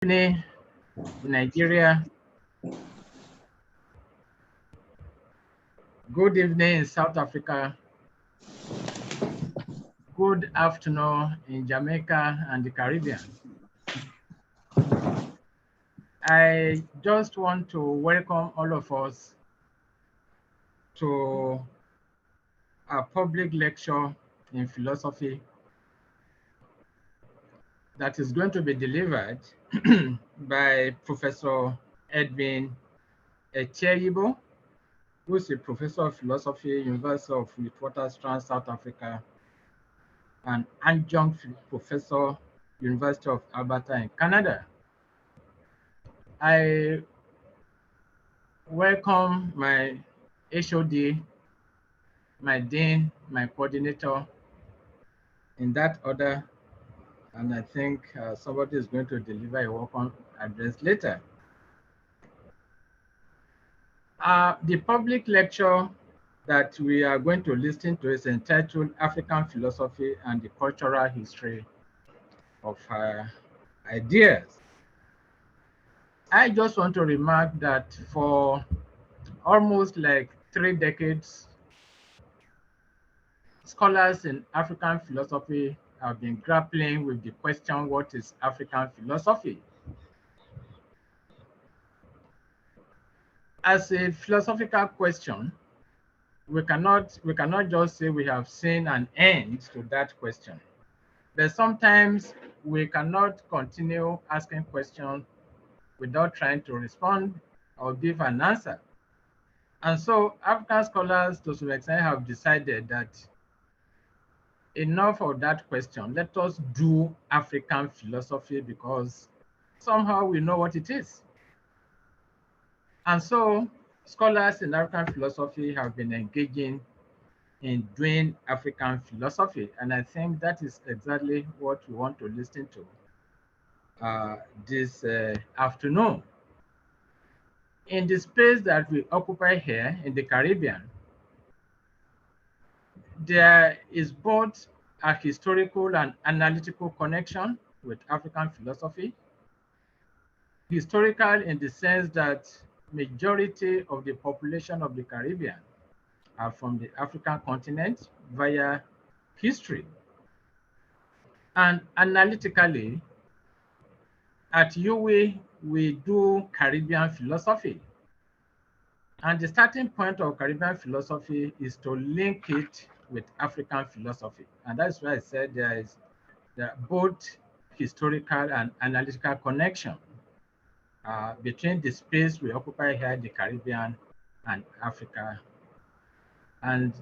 evening in Nigeria. Good evening in South Africa. Good afternoon in Jamaica and the Caribbean. I just want to welcome all of us to a public lecture in philosophy that is going to be delivered by Professor Edwin Etieyibo, who is a professor of philosophy, University of Witwatersrand, South Africa, and adjunct professor, University of Alberta in Canada. I welcome my HOD, my dean, my coordinator in that order, and I think somebody is going to deliver a welcome address later. The public lecture that we are going to listen to is entitled African Philosophy and the Cultural History of Ideas. I just want to remark that for almost like 3 decades, scholars in African philosophy have been grappling with the question, what is African philosophy? As a philosophical question, we cannot just say we have seen an end to that question. But sometimes we cannot continue asking questions without trying to respond or give an answer. And so African scholars to some extent have decided that enough of that question. Let us do African philosophy because somehow we know what it is. And so scholars in African philosophy have been engaging in doing African philosophy. And I think that is exactly what we want to listen to this afternoon. In the space that we occupy here in the Caribbean, there is both a historical and analytical connection with African philosophy. Historical in the sense that majority of the population of the Caribbean are from the African continent via history. And analytically, at UWI, we do Caribbean philosophy. And the starting point of Caribbean philosophy is to link it with African philosophy. And that's why I said there is both historical and analytical connection between the space we occupy here, the Caribbean and Africa. And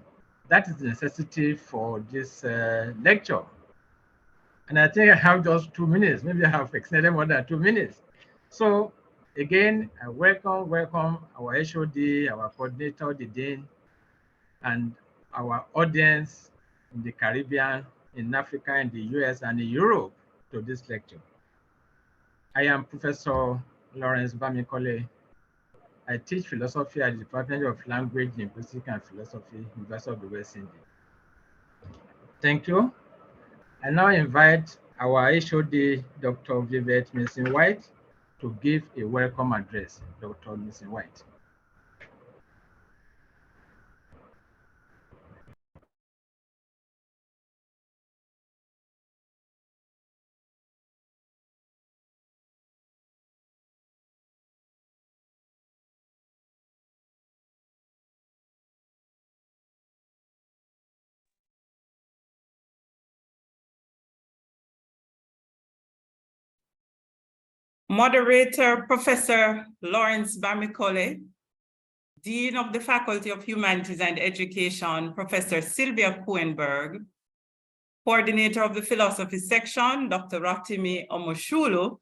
that is the necessity for this lecture. And I think I have just 2 minutes. Maybe I have extended more than 2 minutes. So again, I welcome our HOD, our coordinator, the dean, and our audience in the Caribbean, in Africa, in the US, and in Europe to this lecture. I am Professor Lawrence Bamikole. I teach philosophy at the Department of Language, Linguistics and Philosophy, University of the West Indies. Thank you. I now invite our HOD, Dr. Vivek Mason-White, to give a welcome address. Dr. Mason-White. Moderator, Professor Lawrence Bamikole, Dean of the Faculty of Humanities and Education, Professor Sylvia Kuenberg, Coordinator of the Philosophy section, Dr. Rotimi Omoshulu,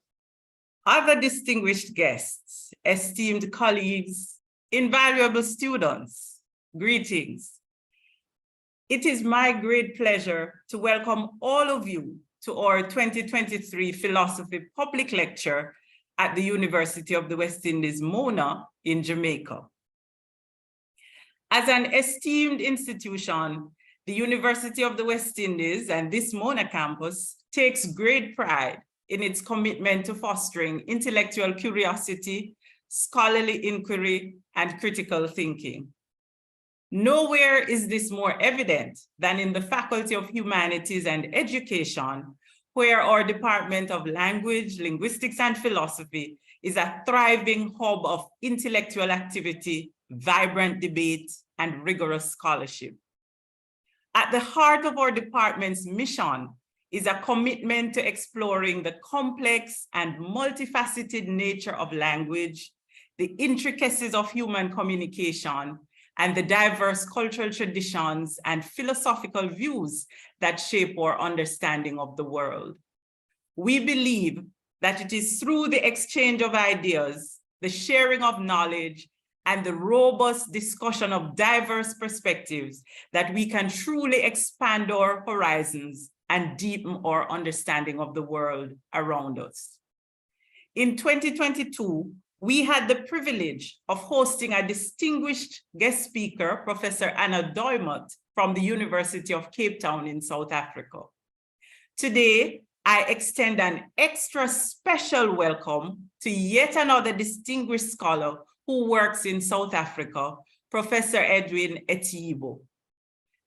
other distinguished guests, esteemed colleagues, invaluable students, greetings. It is my great pleasure to welcome all of you to our 2023 Philosophy Public Lecture at the University of the West Indies, Mona in Jamaica. As an esteemed institution, the University of the West Indies and this Mona campus takes great pride in its commitment to fostering intellectual curiosity, scholarly inquiry, and critical thinking. Nowhere is this more evident than in the Faculty of Humanities and Education, where our Department of Language, Linguistics and Philosophy is a thriving hub of intellectual activity, vibrant debate, and rigorous scholarship. At the heart of our department's mission is a commitment to exploring the complex and multifaceted nature of language, the intricacies of human communication, and the diverse cultural traditions and philosophical views that shape our understanding of the world. We believe that it is through the exchange of ideas, the sharing of knowledge, and the robust discussion of diverse perspectives that we can truly expand our horizons and deepen our understanding of the world around us. In 2022, we had the privilege of hosting a distinguished guest speaker, Professor Anna Doimut from the University of Cape Town in South Africa. Today, I extend an extra special welcome to yet another distinguished scholar who works in South Africa, Professor Edwin Etieyibo.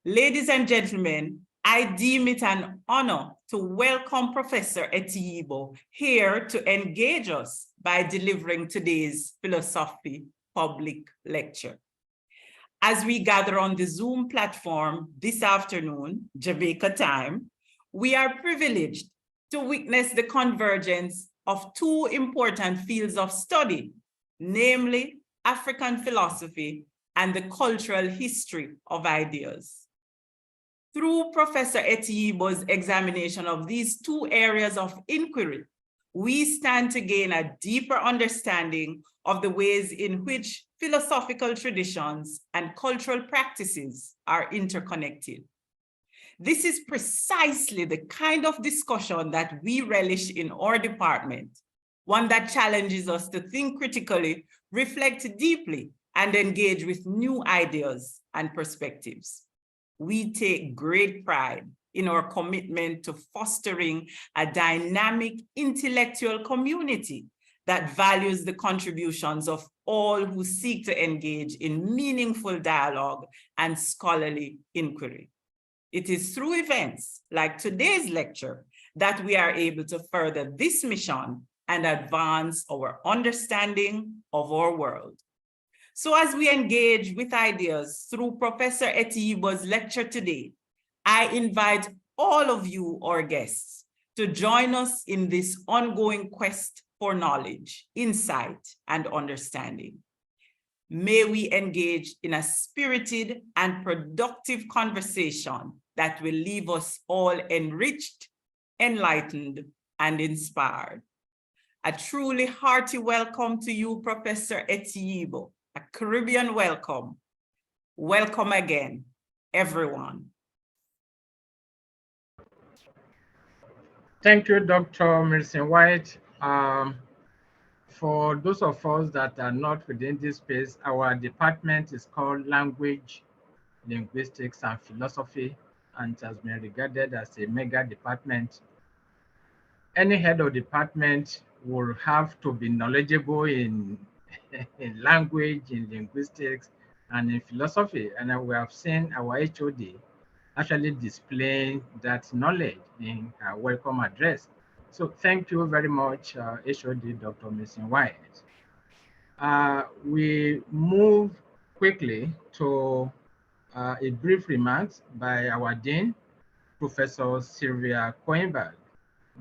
Ladies and gentlemen, I deem it an honor to welcome Professor Etieyibo here to engage us by delivering today's philosophy public lecture. As we gather on the Zoom platform this afternoon, Jamaica time, we are privileged to witness the convergence of two important fields of study, namely African philosophy and the cultural history of ideas. Through Professor Etieyibo's examination of these two areas of inquiry, we stand to gain a deeper understanding of the ways in which philosophical traditions and cultural practices are interconnected. This is precisely the kind of discussion that we relish in our department, one that challenges us to think critically, reflect deeply, and engage with new ideas and perspectives. We take great pride in our commitment to fostering a dynamic intellectual community that values the contributions of all who seek to engage in meaningful dialogue and scholarly inquiry. It is through events like today's lecture that we are able to further this mission and advance our understanding of our world. So as we engage with ideas through Professor Etieyibo's lecture today, I invite all of you, our guests, to join us in this ongoing quest for knowledge, insight, and understanding. May we engage in a spirited and productive conversation that will leave us all enriched, enlightened, and inspired. A truly hearty welcome to you, Professor Etieyibo. A Caribbean welcome. Welcome again, everyone. Thank you, Dr. Milson White. For those of us that are not within this space, our department is called Language, Linguistics and Philosophy, and has been regarded as a mega department. Any head of department will have to be knowledgeable in language, in linguistics, and in philosophy. And we have seen our HOD actually displaying that knowledge in her welcome address. So thank you very much, HOD Dr. Milson White. We move quickly to a brief remarks by our Dean, Professor Sylvia Coenberg.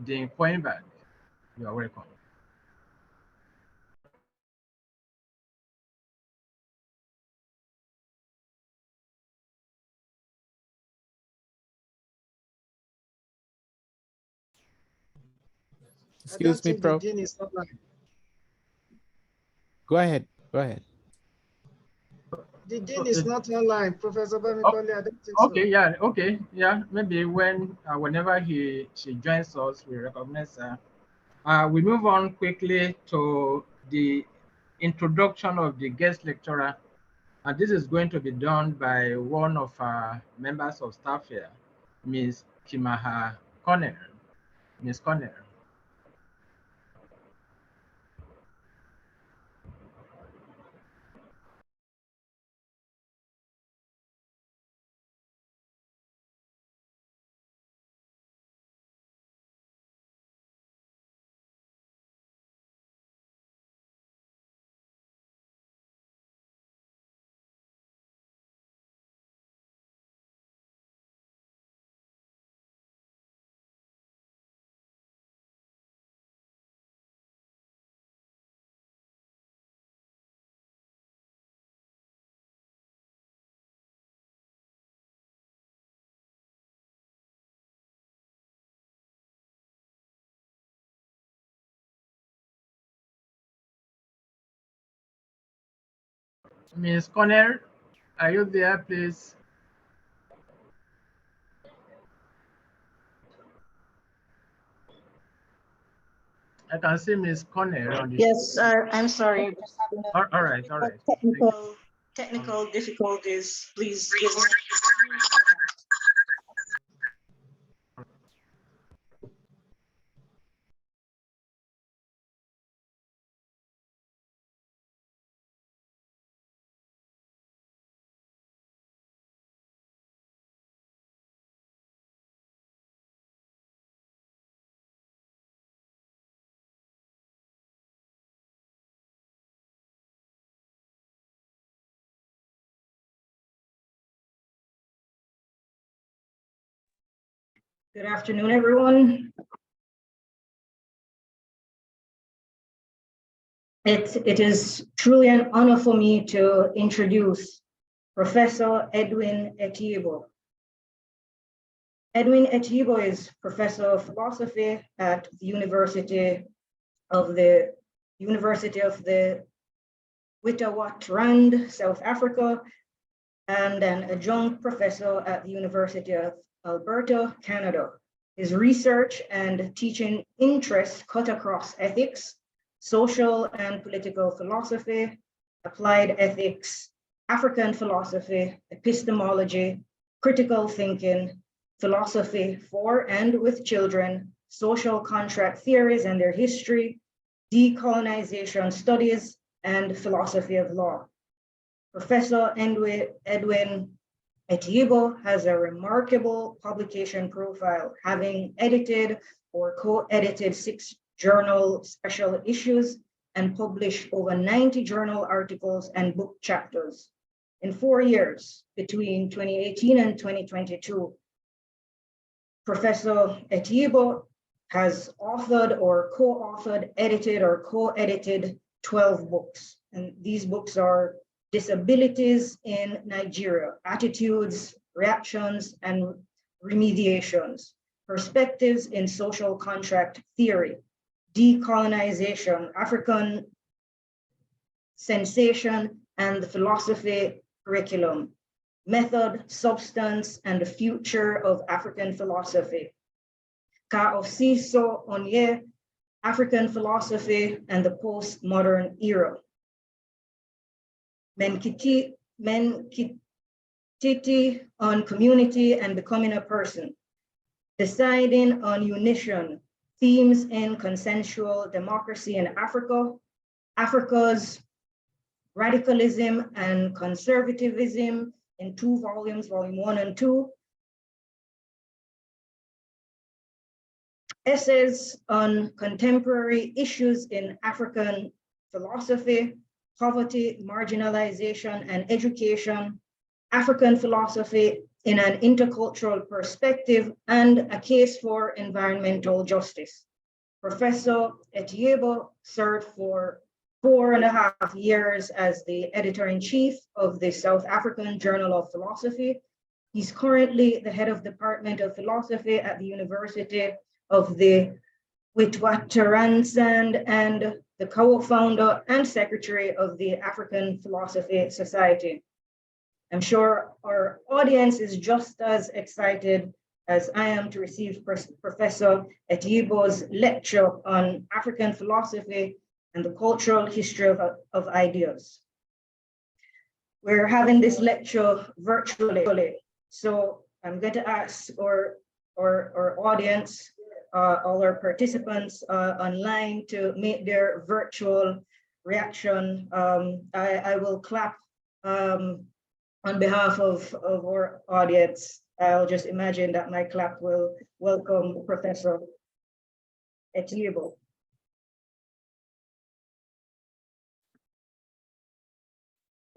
Dean Coenberg, you are welcome. Excuse me, Prof. The Dean is not live. Go ahead. Go ahead. The Dean is not online, Professor Bamikole. I don't think so. Okay, yeah, okay, yeah. Maybe whenever she joins us, we recognize her. We move on quickly to the introduction of the guest lecturer, and this is going to be done by one of our members of staff here, Ms. Kimaha Connell. Ms. Connell. Ms. Connell, are you there, please? I can see Ms. Connell on the Yes, I'm sorry. Just having all right, all right. technical difficulties. Please give me. Good afternoon, everyone. It is truly an honor for me to introduce Professor Edwin Etieyibo. Edwin Etieyibo is Professor of Philosophy at the University of the Witwatersrand, South Africa, and an adjunct professor at the University of Alberta, Canada. His research and teaching interests cut across ethics, social and political philosophy, applied ethics, African philosophy, epistemology, critical thinking, philosophy for and with children, social contract theories and their history, decolonization studies, and philosophy of law. Professor Edwin Etieyibo has a remarkable publication profile, having edited or co-edited 6 journal special issues and published over 90 journal articles and book chapters. In 4 years, between 2018 and 2022, Professor Etieyibo has authored or co-authored, edited or co-edited 12 books. And these books are Disabilities in Nigeria, Attitudes, Reactions, and Remediations, Perspectives in Social Contract Theory, Decolonization, African Sensation and the Philosophy Curriculum, Method, Substance, and the Future of African Philosophy, Ka Osiso Onye, African Philosophy and the Postmodern Era, Menkiti on Community and Becoming a Person, Deciding on Unition, Themes in Consensual Democracy in Africa, Africa's Radicalism and Conservatism in 2 volumes, volume 1 and 2, Essays on Contemporary Issues in African Philosophy, Poverty, Marginalization, and Education, African Philosophy in an Intercultural Perspective, and A Case for Environmental Justice. Professor Etieyibo served for 4.5 years as the editor-in-chief of the South African Journal of Philosophy. He's currently the head of Department of Philosophy at the University of the Witwatersrand and the co-founder and secretary of the African Philosophy Society. I'm sure our audience is just as excited as I am to receive Professor Etieyibo's lecture on African philosophy and the cultural history of ideas. We're having this lecture virtually, so I'm going to ask our audience, all our participants online to make their virtual reaction. I will clap on behalf of our audience. I'll just imagine that my clap will welcome Professor Etieyibo.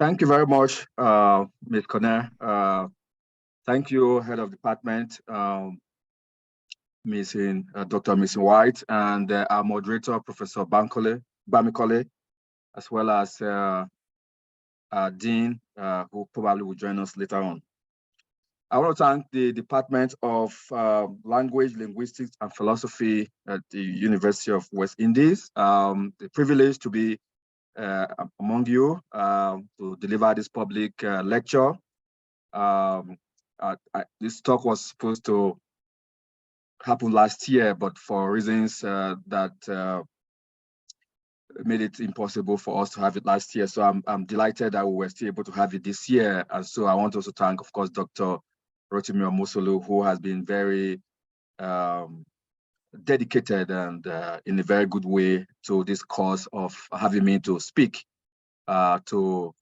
Thank you very much, Ms. Conner. Thank you, Head of Department, Dr. Miss White, and our moderator, Professor Bamikole, as well as our Dean, who probably will join us later on. I want to thank the Department of Language, Linguistics and Philosophy at the University of West Indies. The privilege to be among you to deliver this public lecture. This talk was supposed to happen last year, but for reasons that made it impossible for us to have it last year. So I'm delighted that we were still able to have it this year. And so I want to also thank, of course, Dr. Rotimi Omosolu, who has been very dedicated and in a very good way to this cause of having me to speak to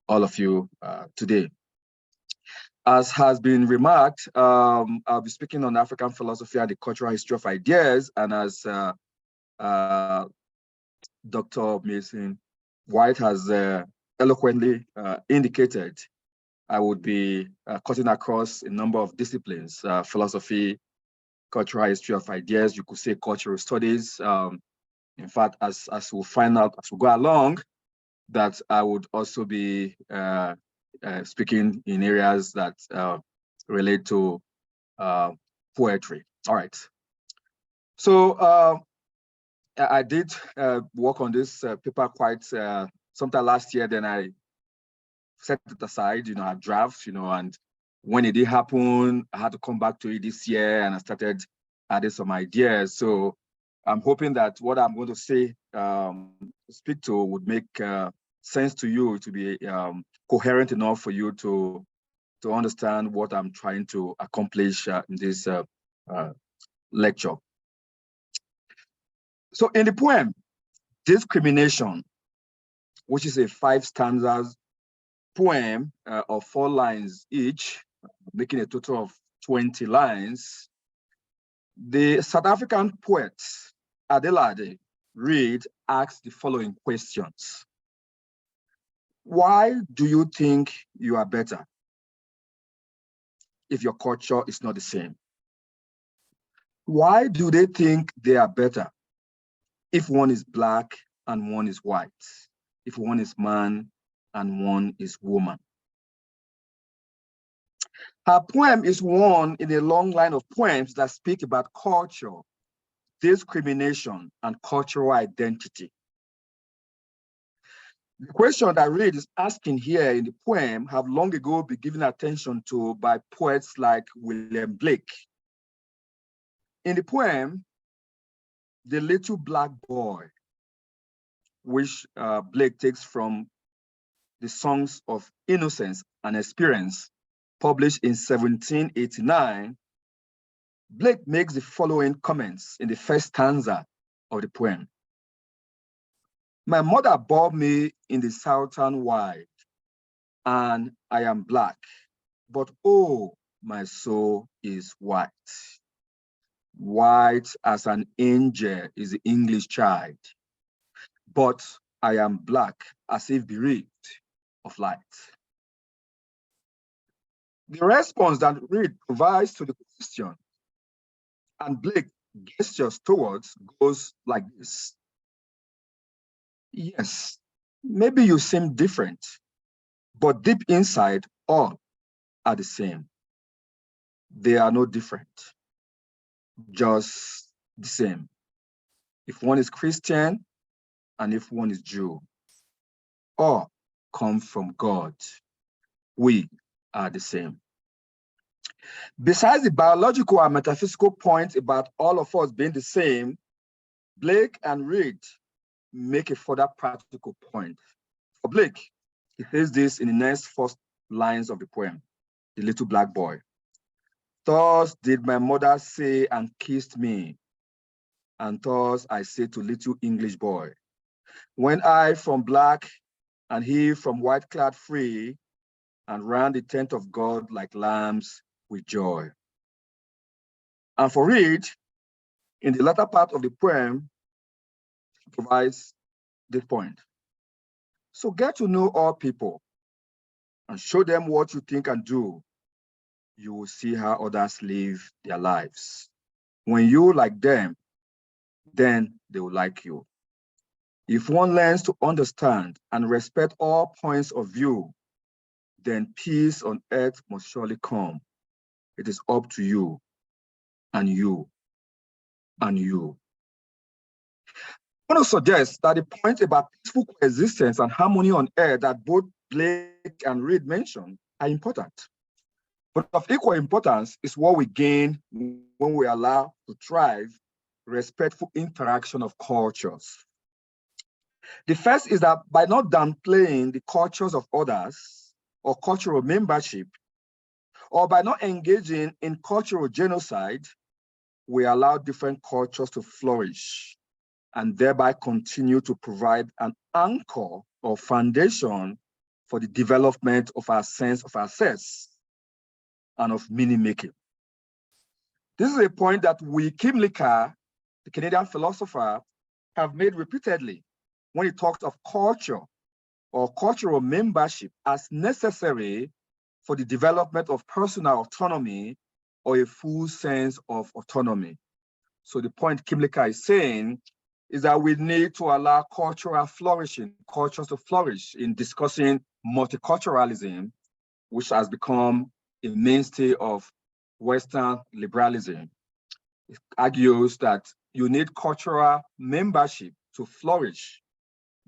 all of you today. As has been remarked, I'll be speaking on African philosophy and the cultural history of ideas, and as Dr. Mason White has eloquently indicated, I would be cutting across a number of disciplines: philosophy, cultural history of ideas, you could say cultural studies. In fact, as we'll find out as we go along, that I would also be speaking in areas that relate to poetry. All right. So I did work on this paper quite sometime last year. Then I set it aside, a draft, and when it did happen, I had to come back to it this year, and I started adding some ideas. So I'm hoping that what I'm going to say, speak to, would make sense to you, to be coherent enough for you to understand what I'm trying to accomplish in this lecture. So in the poem, Discrimination, which is a 5 stanzas poem of 4 lines each, making a total of 20 lines, the South African poet Adelaide Reid asks the following questions. Why do you think you are better if your culture is not the same? Why do they think they are better if one is Black and one is white, if one is man and one is woman? Her poem is one in a long line of poems that speak about culture, discrimination, and cultural identity. The question that Reid is asking here in the poem have long ago been given attention to by poets like William Blake. In the poem, The Little Black Boy, which Blake takes from the Songs of Innocence and Experience, published in 1789, Blake makes the following comments in the first stanza of the poem. My mother bore me in the southern wild, and I am Black, but oh, my soul is white. White as an angel is the English child, but I am Black as if bereaved of light. The response that Reid provides to the question and Blake gestures towards goes like this. Yes, maybe you seem different, but deep inside, all are the same. They are no different, just the same. If one is Christian and if one is Jew, all come from God. We are the same. Besides the biological and metaphysical points about all of us being the same, Blake and Reid make a further practical point. For Blake, he says this in the next 4 lines of the poem, The Little Black Boy. Thus did my mother say and kissed me, and thus I say to little English boy, when I from Black and he from white clad free, and ran the tent of God like lambs with joy. And for Reid, in the latter part of the poem, he provides this point. So get to know all people and show them what you think and do. You will see how others live their lives. When you like them, then they will like you. If one learns to understand and respect all points of view, then peace on earth must surely come. It is up to you and you and you. I want to suggest that the point about peaceful coexistence and harmony on earth that both Blake and Reid mentioned are important. But of equal importance is what we gain when we allow to thrive respectful interaction of cultures. The first is that by not downplaying the cultures of others or cultural membership, or by not engaging in cultural genocide, we allow different cultures to flourish and thereby continue to provide an anchor or foundation for the development of our sense of ourselves and of meaning making. This is a point that Kim Licker, the Canadian philosopher, have made repeatedly when he talks of culture or cultural membership as necessary for the development of personal autonomy or a full sense of autonomy. So the point Kim Licker is saying is that we need to allow cultural flourishing, cultures to flourish in discussing multiculturalism, which has become a mainstay of Western liberalism. It argues that you need cultural membership to flourish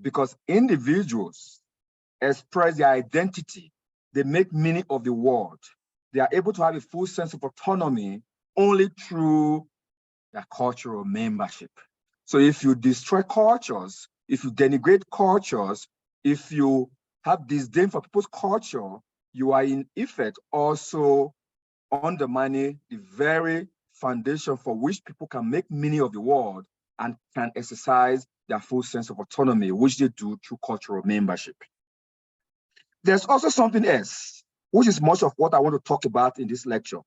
because individuals express their identity, they make meaning of the world. They are able to have a full sense of autonomy only through their cultural membership. So if you destroy cultures, if you denigrate cultures, if you have disdain for people's culture, you are in effect also undermining the very foundation for which people can make meaning of the world and can exercise their full sense of autonomy, which they do through cultural membership. There's also something else, which is much of what I want to talk about in this lecture.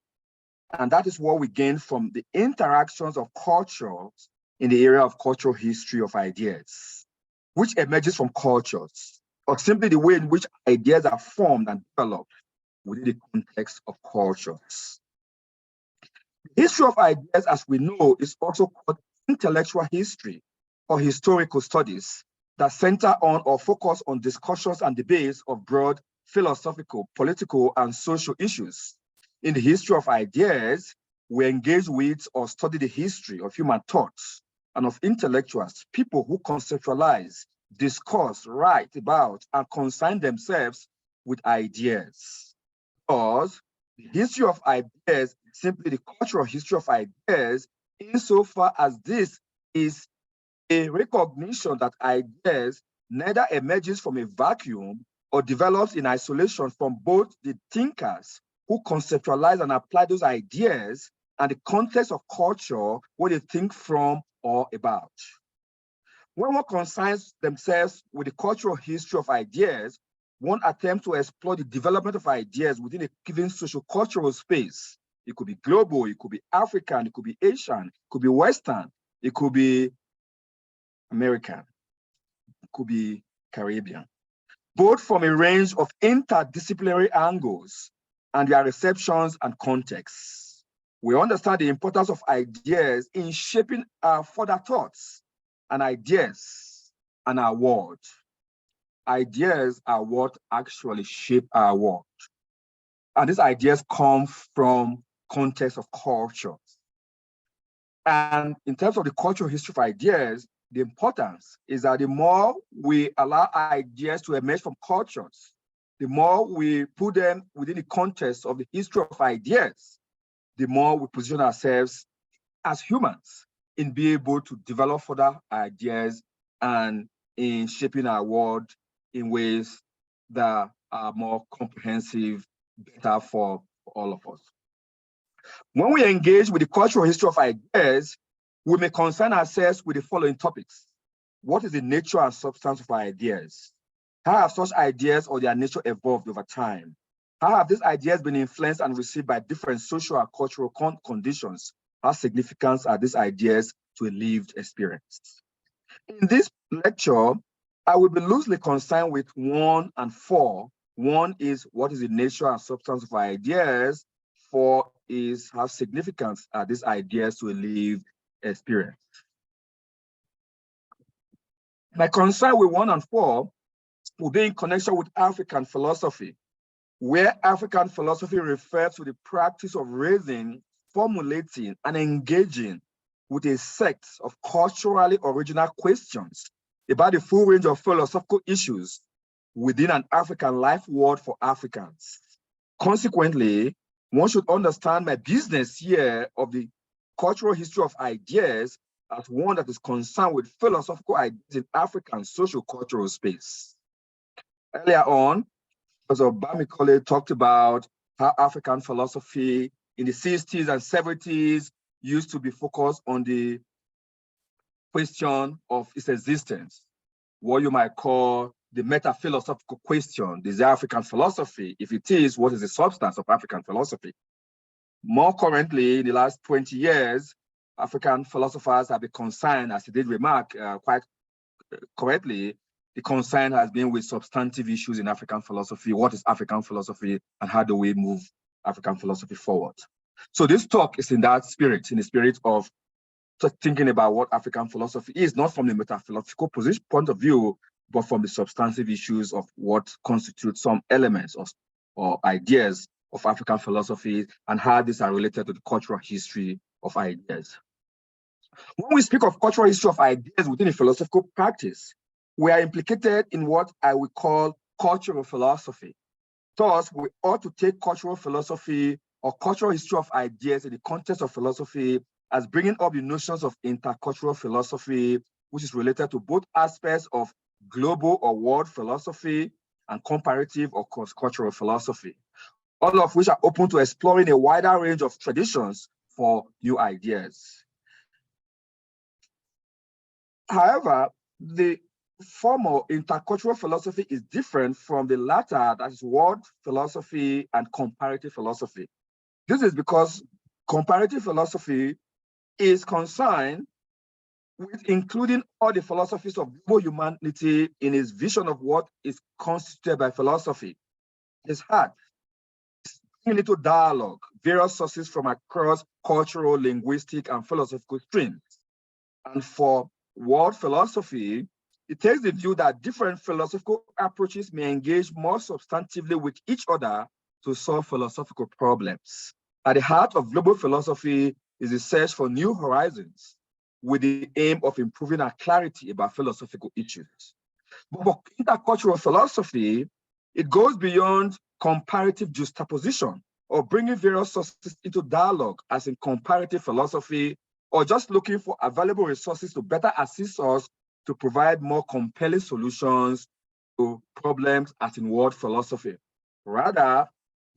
And that is what we gain from the interactions of cultures in the area of cultural history of ideas, which emerges from cultures, or simply the way in which ideas are formed and developed within the context of cultures. The history of ideas, as we know, is also called intellectual history or historical studies that center on or focus on discussions and debates of broad philosophical, political, and social issues. In the history of ideas, we engage with or study the history of human thoughts and of intellectuals, people who conceptualize, discuss, write about, and concern themselves with ideas. Because the history of ideas is simply the cultural history of ideas, insofar as this is a recognition that ideas neither emerges from a vacuum or develops in isolation from both the thinkers who conceptualize and apply those ideas and the context of culture where they think from or about. When one concerns themselves with the cultural history of ideas, one attempts to explore the development of ideas within a given socio-cultural space. It could be global, it could be African, it could be Asian, it could be Western, it could be American, it could be Caribbean, both from a range of interdisciplinary angles and their receptions and contexts. We understand the importance of ideas in shaping our further thoughts and ideas and our world. Ideas are what actually shape our world. And these ideas come from context of culture. And in terms of the cultural history of ideas, the importance is that the more we allow ideas to emerge from cultures, the more we put them within the context of the history of ideas, the more we position ourselves as humans in being able to develop further ideas and in shaping our world in ways that are more comprehensive, better for all of us. When we engage with the cultural history of ideas, we may concern ourselves with the following topics. What is the nature and substance of our ideas? How have such ideas or their nature evolved over time? How have these ideas been influenced and received by different social and cultural conditions? How significant are these ideas to a lived experience? In this lecture, I will be loosely concerned with 1 and 4. 1 is what is the nature and substance of our ideas. 4 is how significant are these ideas to a lived experience. My concern with 1 and 4 will be in connection with African philosophy, where African philosophy refers to the practice of raising, formulating, and engaging with a set of culturally original questions about the full range of philosophical issues within an African life world for Africans. Consequently, one should understand my business here of the cultural history of ideas as one that is concerned with philosophical ideas in African social cultural space. Earlier on, Professor Bamikole talked about how African philosophy in the 60s and 70s used to be focused on the question of its existence, what you might call the meta-philosophical question. Is African philosophy? If it is, what is the substance of African philosophy? More currently, in the last 20 years, African philosophers have been concerned, as he did remark quite correctly, the concern has been with substantive issues in African philosophy. What is African philosophy and how do we move African philosophy forward? So this talk is in that spirit, in the spirit of thinking about what African philosophy is, not from the metaphilosophical point of view, but from the substantive issues of what constitutes some elements or ideas of African philosophy and how these are related to the cultural history of ideas. When we speak of cultural history of ideas within a philosophical practice, we are implicated in what I would call cultural philosophy. Thus, we ought to take cultural philosophy or cultural history of ideas in the context of philosophy as bringing up the notions of intercultural philosophy, which is related to both aspects of global or world philosophy and comparative or cross-cultural philosophy, all of which are open to exploring a wider range of traditions for new ideas. However, the former intercultural philosophy is different from the latter, that is world philosophy and comparative philosophy. This is because comparative philosophy is concerned with including all the philosophies of global humanity in its vision of what is constituted by philosophy. It's hard. It's into dialogue, various sources from across cultural, linguistic, and philosophical streams. And for world philosophy, it takes the view that different philosophical approaches may engage more substantively with each other to solve philosophical problems. At the heart of global philosophy is the search for new horizons with the aim of improving our clarity about philosophical issues. But for intercultural philosophy, it goes beyond comparative juxtaposition or bringing various sources into dialogue as in comparative philosophy, or just looking for available resources to better assist us to provide more compelling solutions to problems as in world philosophy. Rather,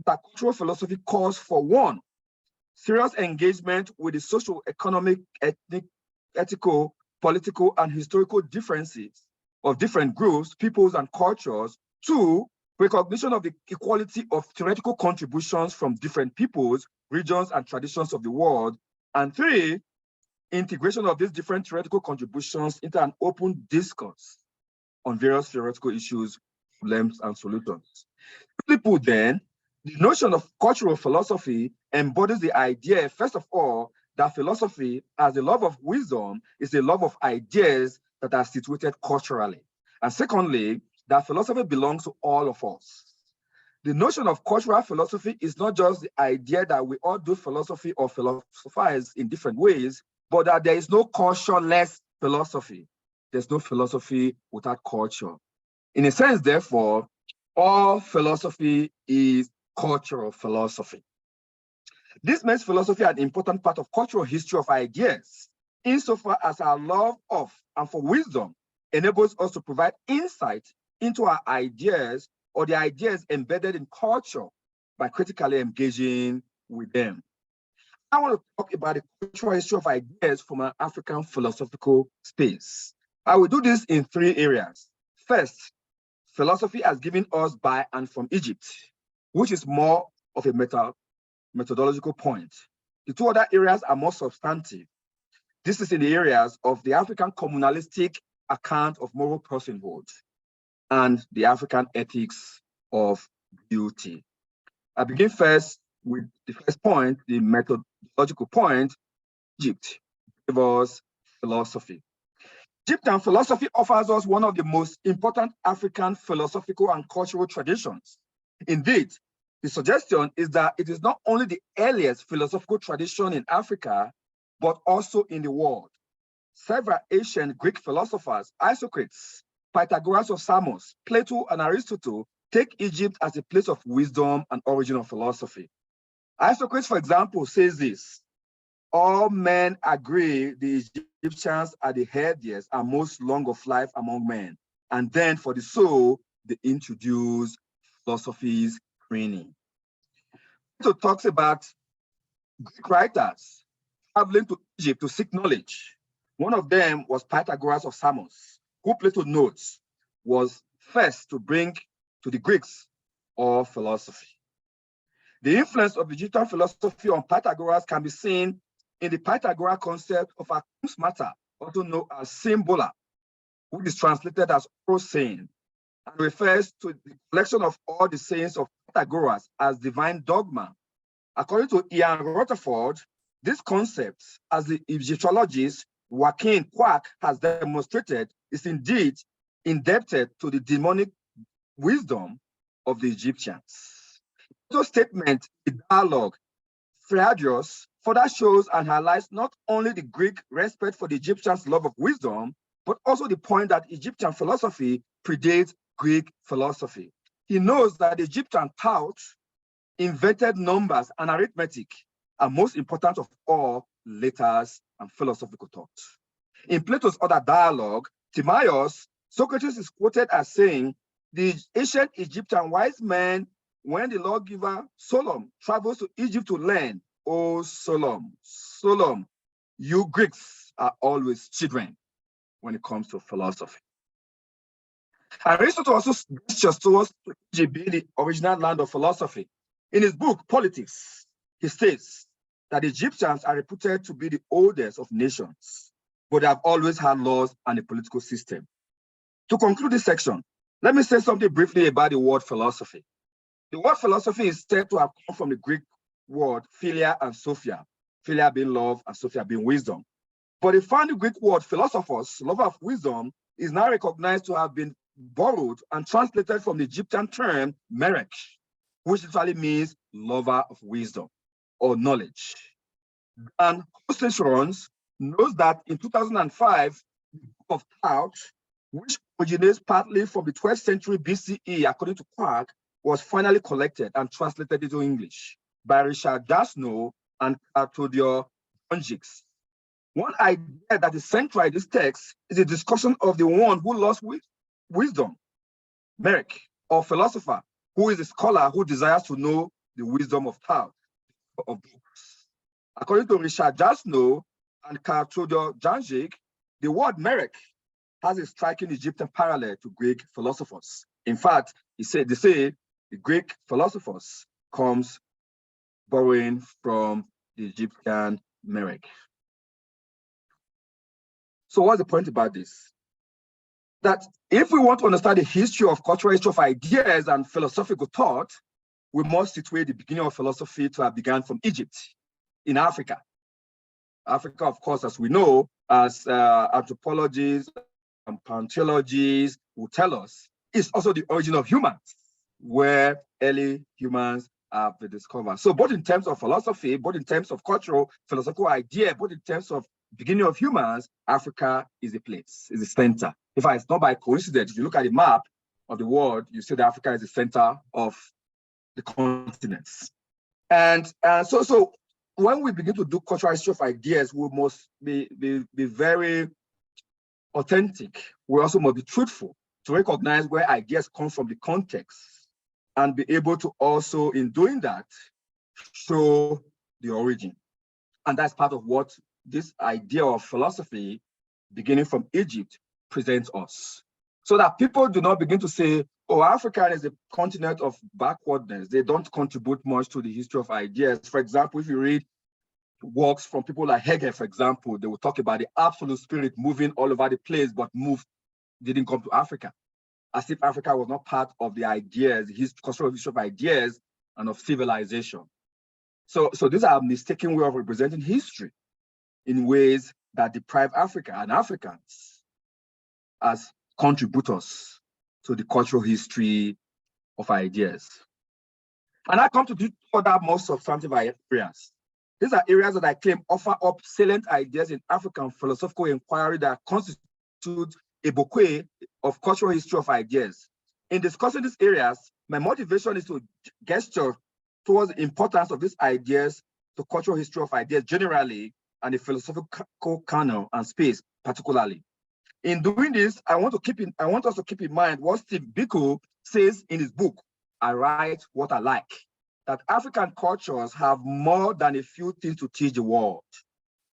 intercultural philosophy calls for one, serious engagement with the social, economic, ethnic, ethical, political, and historical differences of different groups, peoples, and cultures. Two, recognition of the equality of theoretical contributions from different peoples, regions, and traditions of the world. And three, integration of these different theoretical contributions into an open discourse on various theoretical issues, problems, and solutions. Simply put then, the notion of cultural philosophy embodies the idea, first of all, that philosophy, as the love of wisdom, is the love of ideas that are situated culturally. And secondly, that philosophy belongs to all of us. The notion of cultural philosophy is not just the idea that we all do philosophy or philosophize in different ways, but that there is no cultureless philosophy. There's no philosophy without culture. In a sense, therefore, all philosophy is cultural philosophy. This makes philosophy an important part of cultural history of ideas, insofar as our love of and for wisdom enables us to provide insight into our ideas or the ideas embedded in culture by critically engaging with them. I want to talk about the cultural history of ideas from an African philosophical space. I will do this in three areas. First, philosophy as given us by and from Egypt, which is more of a methodological point. The two other areas are more substantive. This is in the areas of the African communalistic account of moral personhood and the African ethics of beauty. I begin first with the first point, the methodological point. Egypt gave us philosophy. Egyptian philosophy offers us one of the most important African philosophical and cultural traditions. Indeed, the suggestion is that it is not only the earliest philosophical tradition in Africa, but also in the world. several ancient Greek philosophers, Isocrates, Pythagoras of Samos, Plato, and Aristotle, take Egypt as a place of wisdom and origin of philosophy. Isocrates, for example, says this: all men agree the Egyptians are the healthiest and most long of life among men. And then for the soul, they introduce philosophies training. So talks about Greek writers traveling to Egypt to seek knowledge. One of them was Pythagoras of Samos, who Plato notes was first to bring to the Greeks all philosophy. The influence of Egyptian philosophy on Pythagoras can be seen in the Pythagorean concept of acus matter, also known as symbola, which is translated as oral saying, and refers to the collection of all the sayings of Pythagoras as divine dogma. According to Ian Rutherford, this concept, as the Egyptologist Joaquin Quack has demonstrated, is indeed indebted to the demonic wisdom of the Egyptians. This statement, the dialogue, Phaedrus, further shows and highlights not only the Greek respect for the Egyptians' love of wisdom, but also the point that Egyptian philosophy predates Greek philosophy. He knows that the Egyptian thought invented numbers and arithmetic, and most important of all, letters and philosophical thought. In Plato's other dialogue, Timaeus, Socrates is quoted as saying, the ancient Egyptian wise men, when the lawgiver Solon travels to Egypt to learn, oh Solon, you Greeks are always children when it comes to philosophy. Aristotle also gestures towards Egypt being the original land of philosophy. In his book, Politics, he states that Egyptians are reputed to be the oldest of nations, but they have always had laws and a political system. To conclude this section, let me say something briefly about the word philosophy. The word philosophy is said to have come from the Greek word philia and sophia, philia being love and sophia being wisdom. But the final Greek word philosophos, lover of wisdom, is now recognized to have been borrowed and translated from the Egyptian term merek, which literally means lover of wisdom or knowledge. And Hostetron knows that in 2005, the book of Thought, which originates partly from the 12th century BCE, according to Quark, was finally collected and translated into English by Richard Jasnow and Arturo Donjix. One idea that is central in this text is a discussion of the one who lost wisdom, Merek, or philosopher, who is a scholar who desires to know the wisdom of thought, of books. According to Richard Jasnow and Arturo Donjix, the word Merek has a striking Egyptian parallel to Greek philosophers. In fact, they say the Greek philosophers comes borrowing from the Egyptian Merek. So what's the point about this? That if we want to understand the history of cultural history of ideas and philosophical thought, we must situate the beginning of philosophy to have begun from Egypt in Africa. Africa, of course, as we know, as anthropologists and paleontologists will tell us, is also the origin of humans, where early humans have been discovered. So both in terms of philosophy, both in terms of cultural, philosophical idea, both in terms of beginning of humans, Africa is a place, is the center. In fact, it's not by coincidence. If you look at the map of the world, you see that Africa is the center of the continents. And so when we begin to do cultural history of ideas, we must be very authentic. We also must be truthful to recognize where ideas come from, the context, and be able to also, in doing that, show the origin. And that's part of what this idea of philosophy, beginning from Egypt, presents us. So that people do not begin to say, oh, Africa is a continent of backwardness. They don't contribute much to the history of ideas. For example, if you read works from people like Hegel, for example, they will talk about the absolute spirit moving all over the place, but didn't come to Africa, as if Africa was not part of the ideas, his cultural history of ideas and of civilization. So these are a mistaken way of representing history in ways that deprive Africa and Africans as contributors to the cultural history of ideas. And I come to do other more substantive areas. These are areas that I claim offer up salient ideas in African philosophical inquiry that constitute a bouquet of cultural history of ideas. In discussing these areas, my motivation is to gesture towards the importance of these ideas to cultural history of ideas generally, and the philosophical canon and space particularly. In doing this, I want us to keep in mind what Steve Biko says in his book, I Write What I Like, that African cultures have more than a few things to teach the world.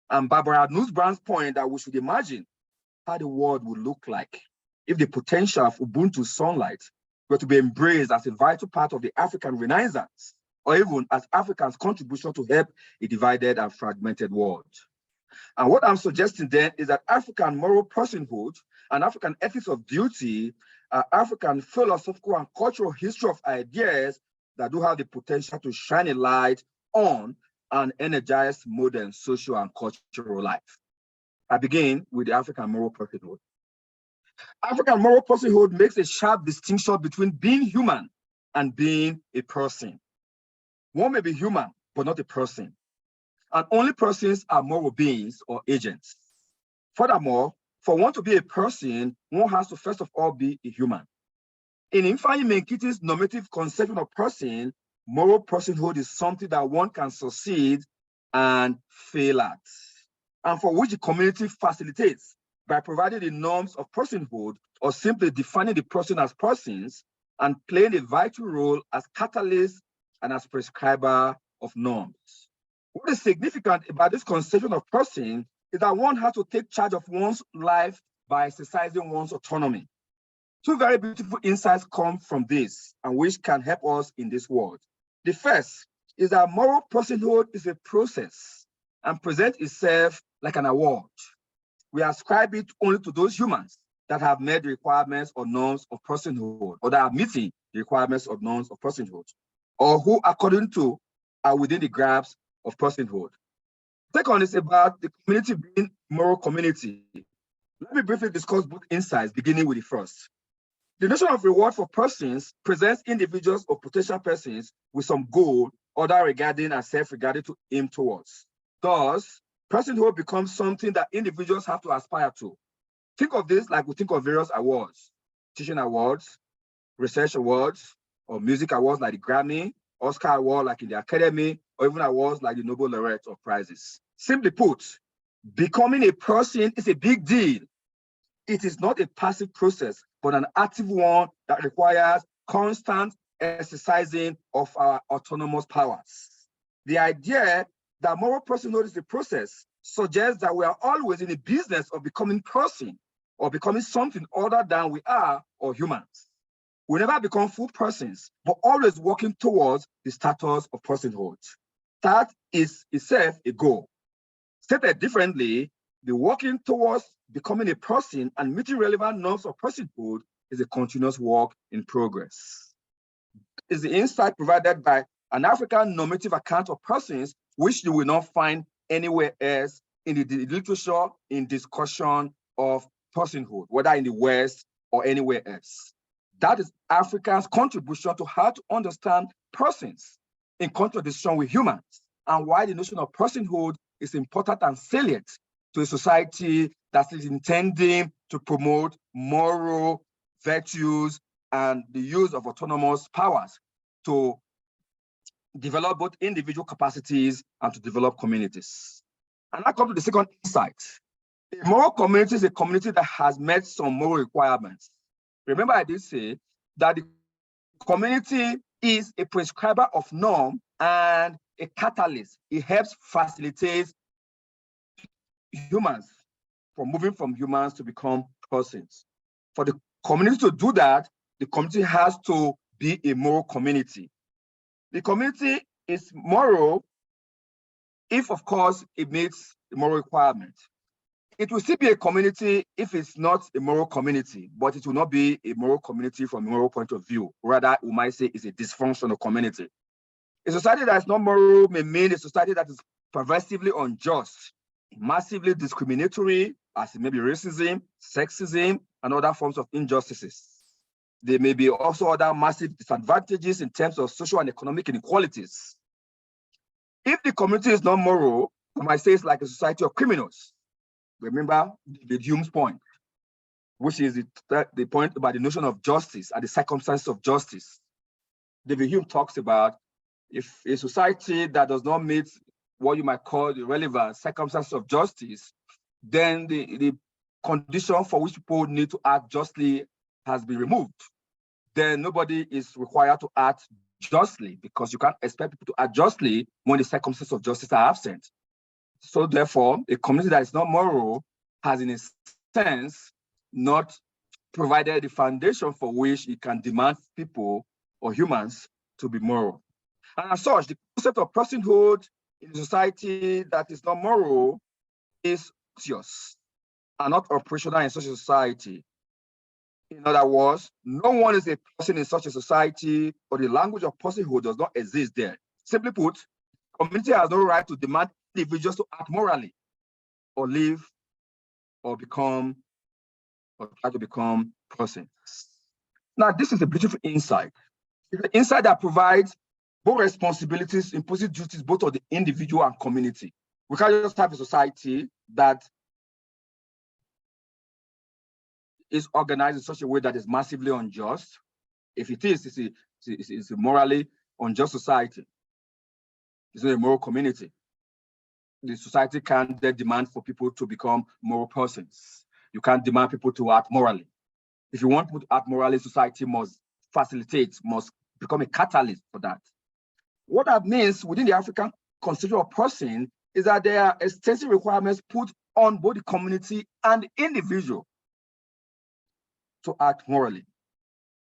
And Barbara Nussbaum's point that we should imagine how the world would look like if the potential of Ubuntu sunlight were to be embraced as a vital part of the African Renaissance, or even as Africans' contribution to help a divided and fragmented world. And what I'm suggesting then is that African moral personhood and African ethics of duty are African philosophical and cultural history of ideas that do have the potential to shine a light on and energize modern social and cultural life. I begin with the African moral personhood. African moral personhood makes a sharp distinction between being human and being a person. One may be human, but not a person. And only persons are moral beings or agents. Furthermore, for one to be a person, one has to first of all be a human. In Ifeanyi Menkiti's normative conception of person, moral personhood is something that one can succeed and fail at, and for which the community facilitates by providing the norms of personhood or simply defining the person as persons and playing a vital role as catalyst and as prescriber of norms. What is significant about this conception of person is that one has to take charge of one's life by exercising one's autonomy. Two very beautiful insights come from this and which can help us in this world. The first is that moral personhood is a process and presents itself like an award. We ascribe it only to those humans that have met the requirements or norms of personhood, or that are meeting the requirements of norms of personhood, or who, according to, are within the grasp of personhood. Second is about the community being moral community. Let me briefly discuss both insights, beginning with the first. The notion of reward for persons presents individuals or potential persons with some goal, other regarding and self-regarding to aim towards. Thus, personhood becomes something that individuals have to aspire to. Think of this like we think of various awards, teaching awards, research awards, or music awards like the Grammy, Oscar award like in the Academy, or even awards like the Nobel Laureate or prizes. Simply put, becoming a person is a big deal. It is not a passive process, but an active one that requires constant exercising of our autonomous powers. The idea that moral personhood is a process suggests that we are always in the business of becoming person or becoming something other than we are or humans. We never become full persons, but always working towards the status of personhood. That is itself a goal. Stated differently, the working towards becoming a person and meeting relevant norms of personhood is a continuous work in progress. Is the insight provided by an African normative account of persons, which you will not find anywhere else in the literature in discussion of personhood, whether in the West or anywhere else. That is Africans' contribution to how to understand persons in contradiction with humans, and why the notion of personhood is important and salient to a society that is intending to promote moral virtues and the use of autonomous powers to develop both individual capacities and to develop communities. And I come to the second insight. A moral community is a community that has met some moral requirements. Remember, I did say that the community is a prescriber of norm and a catalyst. It helps facilitate humans from moving from humans to become persons. For the community to do that, the community has to be a moral community. The community is moral if, of course, it meets the moral requirement. It will still be a community if it's not a moral community, but it will not be a moral community from a moral point of view. Rather, we might say it's a dysfunctional community. A society that is not moral may mean a society that is perversively unjust, massively discriminatory, as it may be racism, sexism, and other forms of injustices. There may be also other massive disadvantages in terms of social and economic inequalities. If the community is not moral, we might say it's like a society of criminals. Remember David Hume's point, which is the point about the notion of justice and the circumstances of justice. David Hume talks about if a society that does not meet what you might call the relevant circumstances of justice, then the condition for which people need to act justly has been removed. Then nobody is required to act justly, because you can't expect people to act justly when the circumstances of justice are absent. So therefore, a community that is not moral has, in a sense, not provided the foundation for which it can demand people or humans to be moral. And as such, the concept of personhood in a society that is not moral is obvious and not operational in such a society. In other words, no one is a person in such a society, or the language of personhood does not exist there. Simply put, community has no right to demand individuals to act morally, or live, or become, or try to become persons. Now, this is a beautiful insight. It's an insight that provides both responsibilities, imposing duties both on the individual and community. We can't just have a society that is organized in such a way that is massively unjust. If it is, it's a morally unjust society. It's not a moral community. The society can't then demand for people to become moral persons. You can't demand people to act morally. If you want people to act morally, society must facilitate, must become a catalyst for that. What that means within the African constitution of person is that there are extensive requirements put on both the community and the individual to act morally.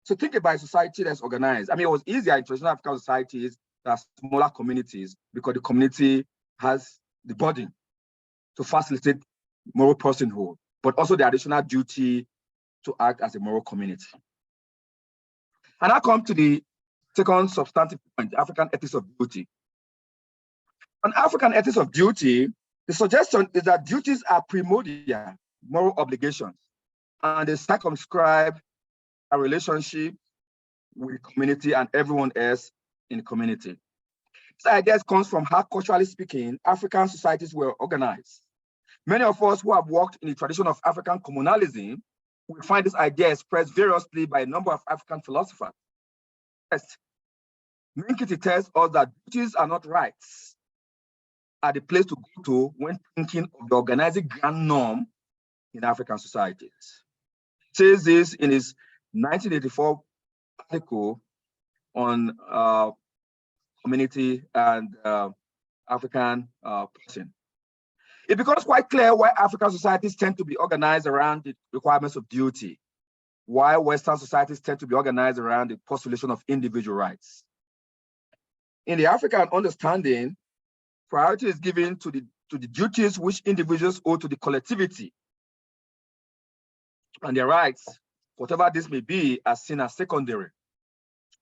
So think about a society that's organized. I mean, it was easier in traditional African societies that are smaller communities because the community has the burden to facilitate moral personhood, but also the additional duty to act as a moral community. And I come to the second substantive point, African ethics of duty. On African ethics of duty, the suggestion is that duties are primordial moral obligations, and they circumscribe a relationship with the community and everyone else in the community. This idea comes from how, culturally speaking, African societies were organized. Many of us who have worked in the tradition of African communalism will find this idea expressed variously by a number of African philosophers. First, Minkiti tells us that duties are not rights, are the place to go to when thinking of the organizing grand norm in African societies. He says this in his 1984 article on community and African person. It becomes quite clear why African societies tend to be organized around the requirements of duty, why Western societies tend to be organized around the postulation of individual rights. In the African understanding, priority is given to the duties which individuals owe to the collectivity, and their rights, whatever this may be, are seen as secondary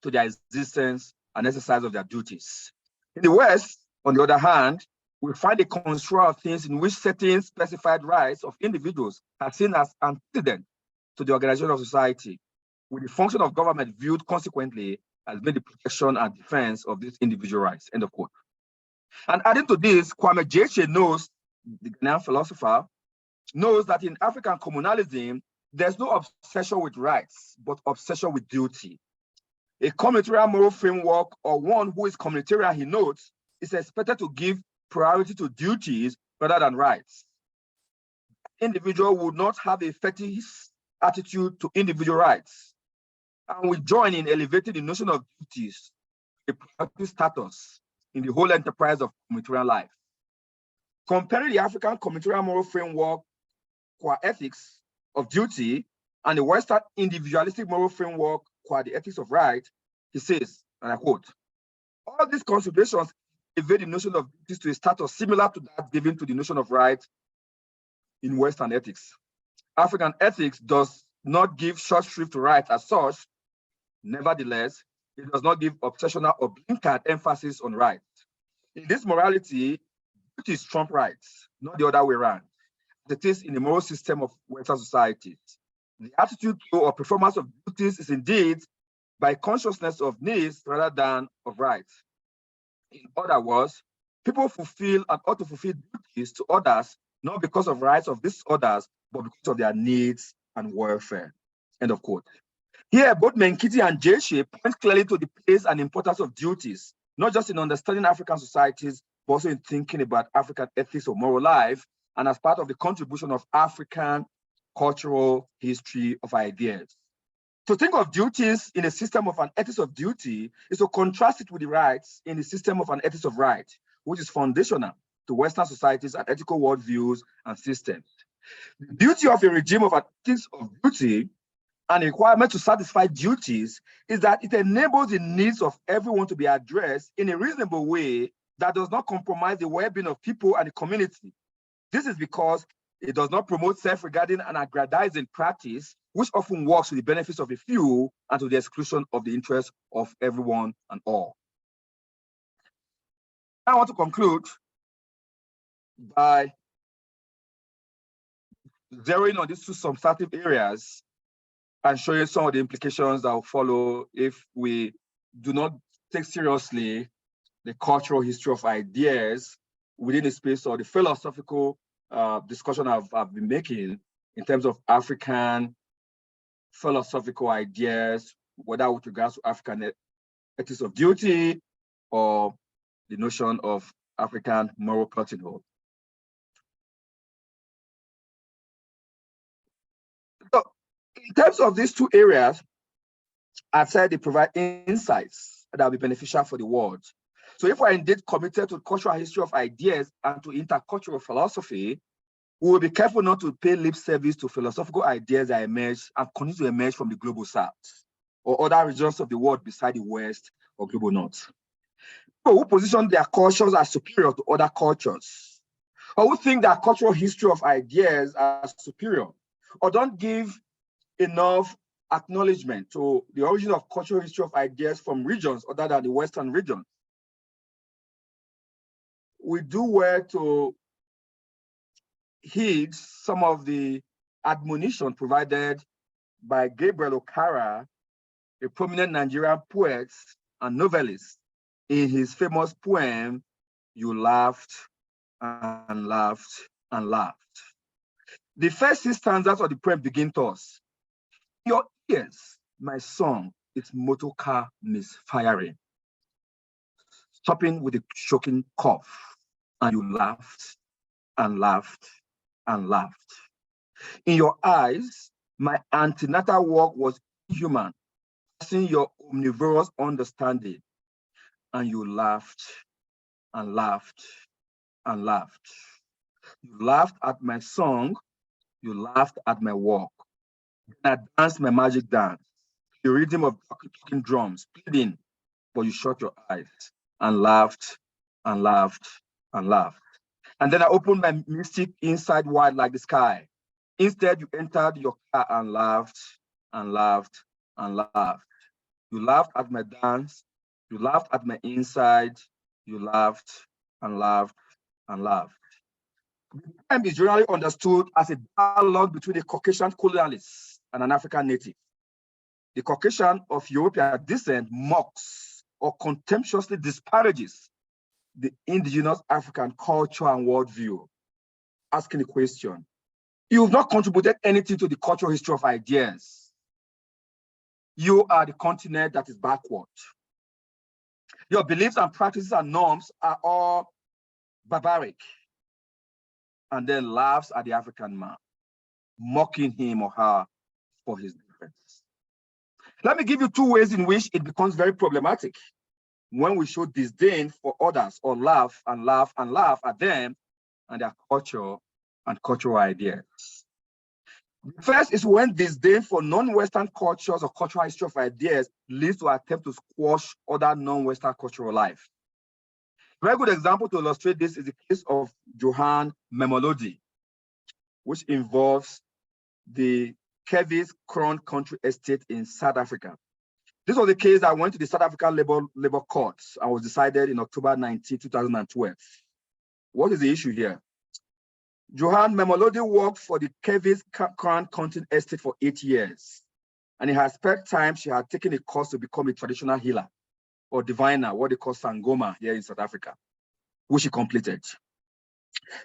to their existence and exercise of their duties. In the West, on the other hand, we find a construct of things in which certain specified rights of individuals are seen as antecedent to the organization of society, with the function of government viewed consequently as being the protection and defense of these individual rights, end of quote. And adding to this, Kwame Gyekye knows, the Ghanaian philosopher, knows that in African communalism, there's no obsession with rights, but obsession with duty. A communitarian moral framework, or one who is communitarian, he notes, is expected to give priority to duties rather than rights. Individual would not have a fetish attitude to individual rights, and we join in elevating the notion of duties to a priority status in the whole enterprise of communitarian life. Comparing the African communitarian moral framework, qua ethics of duty, and the Western individualistic moral framework, qua the ethics of right, he says, and I quote, all these considerations elevate the notion of duties to a status similar to that given to the notion of right in Western ethics. African ethics does not give short shrift to rights as such. Nevertheless, it does not give obsessional or blinkered emphasis on rights. In this morality, duties trump rights, not the other way around. It is in the moral system of Western societies. The attitude to or performance of duties is indeed by consciousness of needs rather than of rights. In other words, People fulfill and ought to fulfill duties to others, not because of rights of these others, but because of their needs and welfare. End of quote. Here, both Menkiti and J-Shape point clearly to the place and importance of duties, not just in understanding African societies, but also in thinking about African ethics or moral life, and as part of the contribution of African cultural history of ideas. To think of duties in a system of an ethics of duty is to contrast it with the rights in the system of an ethics of right, which is foundational to Western societies and ethical worldviews and systems. The beauty of a regime of ethics of duty and a requirement to satisfy duties is that it enables the needs of everyone to be addressed in a reasonable way that does not compromise the well-being of people and the community. This is because it does not promote self-regarding and aggrandizing practice, which often works to the benefits of a few and to the exclusion of the interests of everyone and all. I want to conclude by zeroing on these two substantive areas and showing some of the implications that will follow if we do not take seriously the cultural history of ideas within the space of the philosophical discussion I've been making in terms of African philosophical ideas, whether with regards to African ethics of duty or the notion of African moral personhood. So in terms of these two areas, I've said they provide insights that will be beneficial for the world. So if we're indeed committed to cultural history of ideas and to intercultural philosophy, we will be careful not to pay lip service to philosophical ideas that emerge and continue to emerge from the global south or other regions of the world beside the West or global north. People who position their cultures as superior to other cultures, or who think that cultural history of ideas are superior, or don't give enough acknowledgement to the origin of cultural history of ideas from regions other than the Western region. We do well to heed some of the admonition provided by Gabriel Okara, a prominent Nigerian poet and novelist, in his famous poem, You Laughed and Laughed and Laughed. The first 6 stanzas of the poem begin thus: your ears, my song, is motor car misfiring, stopping with a choking cough, and you laughed and laughed and laughed. In your eyes, my antenatal work was inhuman, passing your omnivorous understanding, and you laughed and laughed and laughed. You laughed at my song, you laughed at my work. I danced my magic dance, the rhythm of talking drums, pleading, but you shut your eyes and laughed and laughed and laughed. And then I opened my mystic inside wide like the sky. Instead, you entered your car and laughed and laughed and laughed. You laughed at my dance, you laughed at my inside, you laughed and laughed and laughed. The poem is generally understood as a dialogue between a Caucasian colonialist and an African native. The Caucasian of European descent mocks or contemptuously disparages the indigenous African culture and worldview, asking the question, you've not contributed anything to the cultural history of ideas. You are the continent that is backward. Your beliefs and practices and norms are all barbaric. And then laughs at the African man, mocking him or her for his difference. Let me give you 2 ways in which it becomes very problematic when we show disdain for others or laugh and laugh and laugh at them and their culture and cultural ideas. The first is when disdain for non-Western cultures or cultural history of ideas leads to attempt to squash other non-Western cultural life. A very good example to illustrate this is the case of Johan Memolodi, which involves the Kevis Crown Country Estate in South Africa. This was the case that went to the South African Labor Courts and was decided in October 19, 2012. What is the issue here? Johan Memolodi worked for the Kevis Crown Country Estate for 8 years, and in her spare time, she had taken a course to become a traditional healer or diviner, what they call Sangoma here in South Africa. which she completed.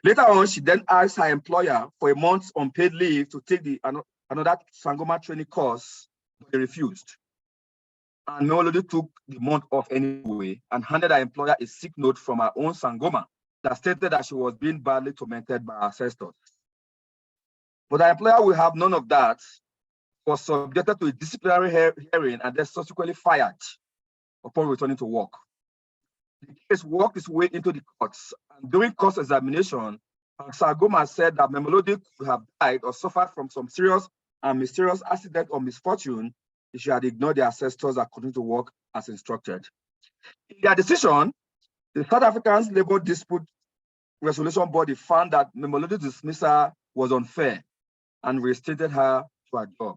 Later on, she then asked her employer for a month's unpaid leave to take another Sangoma training course, but they refused. And Memolodi took the month off anyway and handed her employer a sick note from her own Sangoma that stated that she was being badly tormented by her ancestors. But her employer will have none of that, was subjected to a disciplinary hearing and then subsequently fired upon returning to work. The case worked its way into the courts, and during court examination, Sangoma said that Memolodi could have died or suffered from some serious and mysterious accident or misfortune if she had ignored the ancestors and continued to work as instructed. In their decision, the South African Labor Dispute Resolution Body found that Memolodi's dismissal was unfair and reinstated her to her job.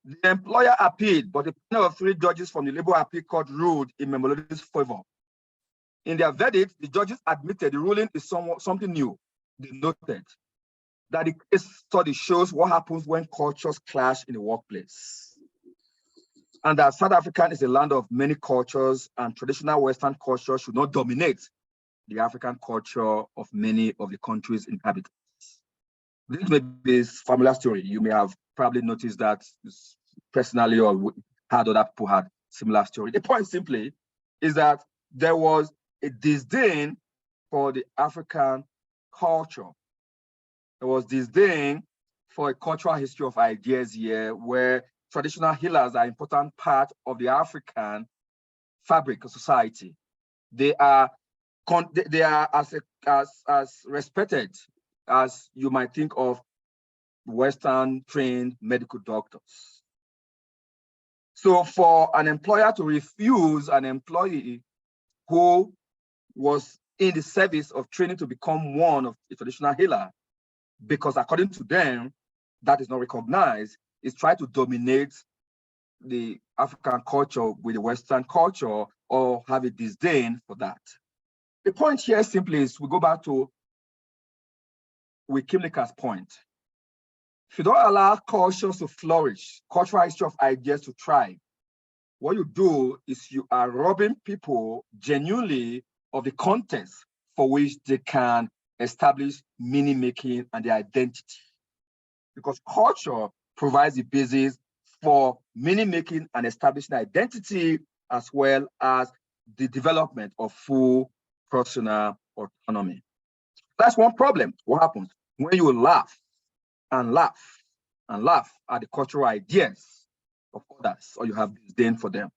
The employer appealed, but a panel of 3 judges from the Labor Appeal Court ruled in Memolodi's favor. In their verdict, the judges admitted the ruling is something new. They noted that the case study shows what happens when cultures clash in the workplace, and that South Africa is a land of many cultures, and traditional Western culture should not dominate the African culture of many of the countries inhabited. This may be a familiar story. You may have probably noticed that personally or had other people had similar story. The point simply is that there was a disdain for the African culture. There was disdain for a cultural history of ideas here, where traditional healers are an important part of the African fabric of society. They are as respected as you might think of Western trained medical doctors. So for an employer to refuse an employee who was in the service of training to become one of a traditional healer, because according to them, that is not recognized, is try to dominate the African culture with the Western culture or have a disdain for that. The point here simply is we go back to Wikimlika's point. If you don't allow cultures to flourish, cultural history of ideas to thrive, what you do is you are robbing people genuinely of the context for which they can establish meaning making and their identity. Because culture provides the basis for meaning making and establishing identity, as well as the development of full personal autonomy. That's one problem. What happens when you laugh and laugh and laugh at the cultural ideas of others, or you have disdain for them?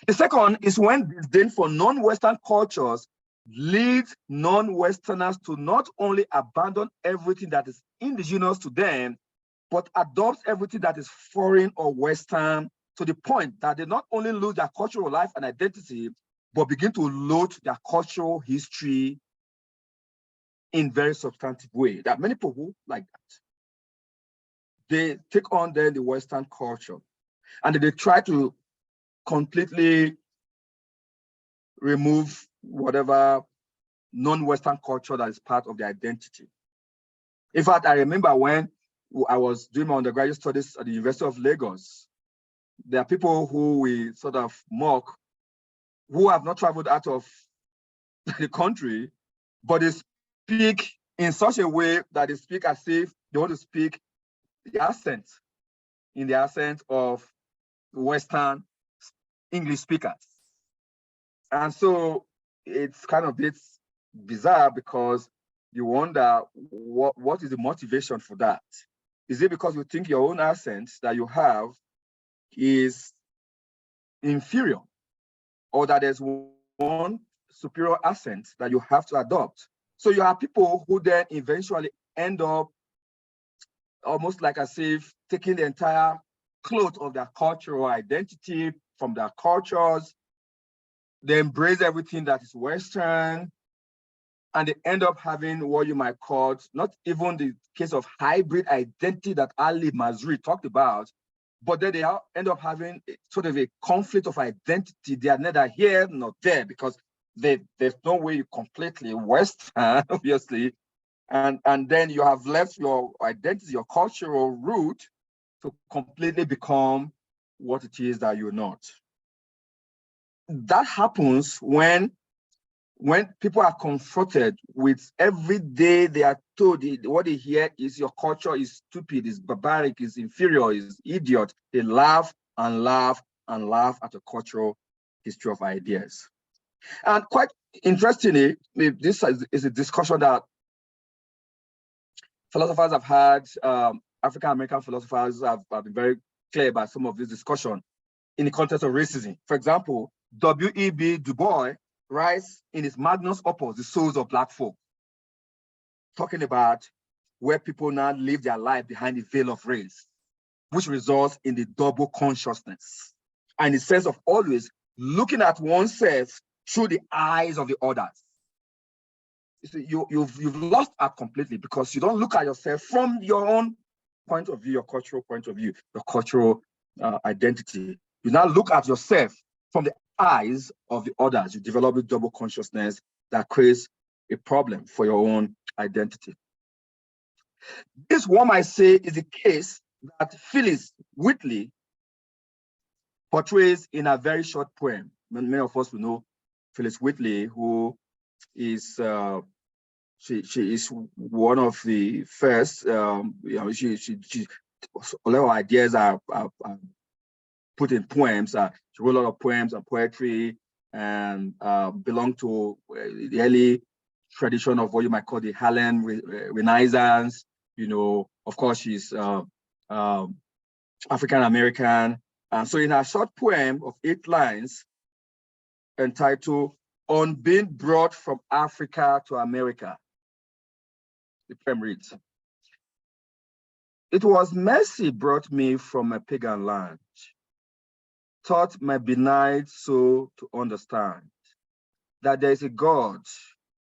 The second is when disdain for non-Western cultures leads non-Westerners to not only abandon everything that is indigenous to them, but adopt everything that is foreign or Western, to the point that they not only lose their cultural life and identity, but begin to load their cultural history in very substantive way. There are many people who like that. They take on then the Western culture, and they try to completely remove whatever non-Western culture that is part of their identity. In fact, I remember when I was doing my undergraduate studies at the University of Lagos, there are people who we sort of mock, who have not traveled out of the country, but they speak in such a way that they speak as if they want to speak the accent, in the accent of Western English speakers. And so it's kind of a bit bizarre, because you wonder what is the motivation for that? Is it because you think your own accent that you have is inferior, or that there's one superior accent that you have to adopt? So you have people who then eventually end up almost like as if taking the entire cloth of their cultural identity from their cultures. They embrace everything that is Western, and they end up having what you might call, not even the case of hybrid identity that Ali Mazrui talked about, but then they end up having sort of a conflict of identity. They are neither here nor there, because there's no way you completely Western, obviously, and then you have left your identity, your cultural root, to completely become what it is that you're not. That happens when when people are confronted with every day they are told, what they hear is your culture is stupid, is barbaric, is inferior, is idiot, they laugh and laugh and laugh at a cultural history of ideas. And quite interestingly, this is a discussion that philosophers have had, African-American philosophers have been very clear about some of this discussion in the context of racism. For example, W.E.B. Du Bois writes in his magnus opus, The Souls of Black Folk, talking about where people now live their life behind the veil of race, which results in the double consciousness and the sense of always looking at oneself through the eyes of the others. You've lost that completely because you don't look at yourself from your own point of view, your cultural point of view, your cultural identity. You now look at yourself from the eyes of the others. You develop a double consciousness that creates a problem for your own identity. This, one might say, is the case that Phyllis Whitley portrays in a very short poem. Many of us will know Phyllis Whitley, who is she is one of the first. You know, a lot of ideas are put in poems. She wrote a lot of poems and poetry, and belong to the early tradition of what you might call the Harlem Renaissance. You know, of course, she's African American. So in her short poem of 8 lines entitled "On Being Brought from Africa to America," the poem reads, "It was mercy brought me from a pagan land, taught my benign soul to understand that there is a God,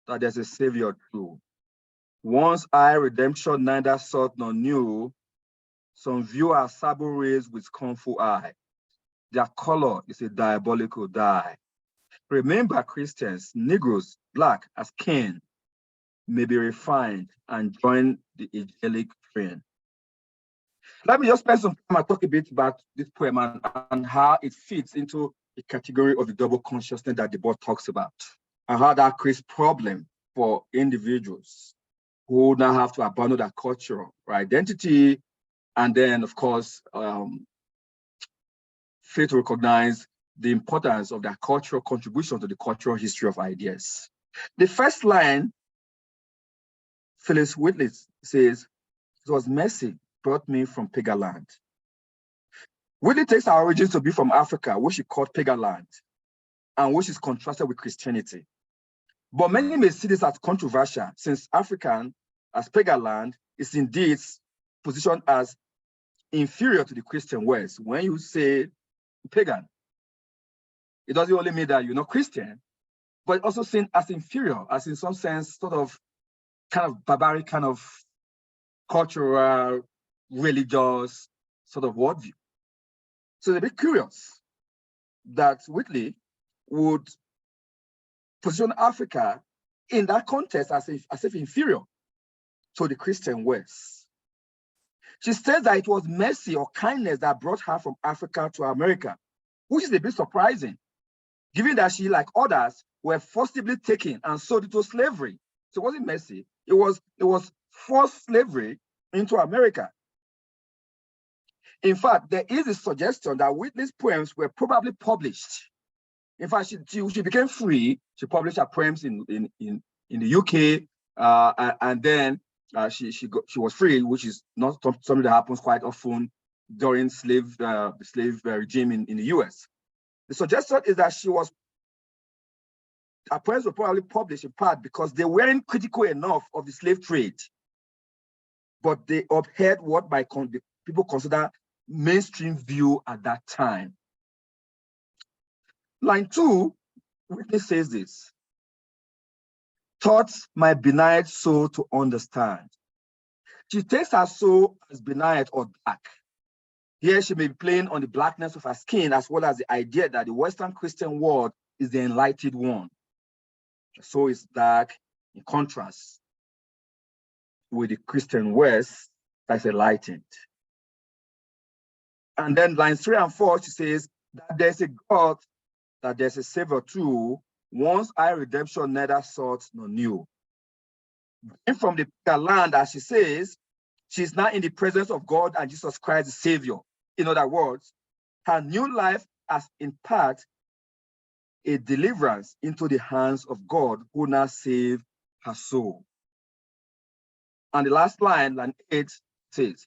that there's a Savior too. Once I redemption neither sought nor knew, some view our sable rays with scornful eye. Their color is a diabolical dye. Remember, Christians, Negroes, Black as kin, may be refined and join the angelic train." Let me just spend some time and talk a bit about this poem and how it fits into the category of the double consciousness that the book talks about, and how that creates problem for individuals who now have to abandon their cultural identity, and then, of course, fail to recognize the importance of their cultural contribution to the cultural history of ideas. The first line, Phyllis Whitley says, "It was mercy brought me from pagan land." Whitley takes our origins to be from Africa, which she called pagan land, and which is contrasted with Christianity. But many may see this as controversial, since African, as pagan land, is indeed positioned as inferior to the Christian West. When you say pagan, it doesn't only mean that you're not Christian, but also seen as inferior, as in some sense, sort of kind of barbaric, kind of cultural, religious sort of worldview. So it's a bit curious that Whitley would position Africa in that context as if inferior to the Christian West. She says that it was mercy or kindness that brought her from Africa to America, which is a bit surprising, given that she, like others, were forcibly taken and sold into slavery. So it wasn't mercy, it was forced slavery into America. In fact, there is a suggestion that Whitley's poems were probably published. In fact, she became free. She published her poems in the UK, and then she was free, which is not something that happens quite often during the slave regime in the US. The suggestion is that her poems were probably published in part because they weren't critical enough of the slave trade, but they upheld what people consider mainstream view at that time. Line 2, Whitney says this: "Taught my benign soul to understand." She takes her soul as benign or dark. Here she may be playing on the blackness of her skin, as well as the idea that the Western Christian world is the enlightened one. The soul is dark, in contrast with the Christian West that's enlightened. And then lines 3 and 4, she says that there's a God, that there's a Savior too. once I redemption neither sought nor knew. And from the land, as she says, she's now in the presence of God and Jesus Christ, the Savior. In other words, her new life has in part a deliverance into the hands of God, who now save her soul. And the last line 8, says,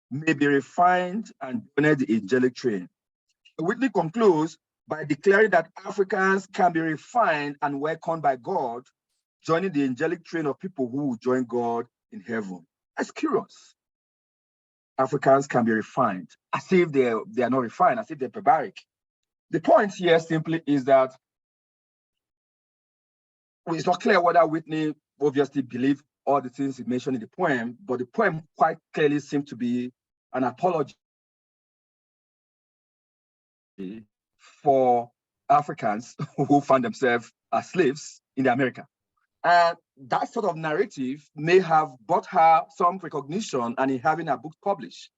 may be refined and join the angelic train. Whitney concludes by declaring that Africans can be refined and welcomed by God, joining the angelic train of people who will join God in heaven. That's curious. Africans can be refined, as if they are not refined, as if they're barbaric. The point here simply is that it's not clear whether Whitney obviously believed all the things he mentioned in the poem, but the poem quite clearly seemed to be an apology for Africans who found themselves as slaves in America. And that sort of narrative may have brought her some recognition and in having her book published.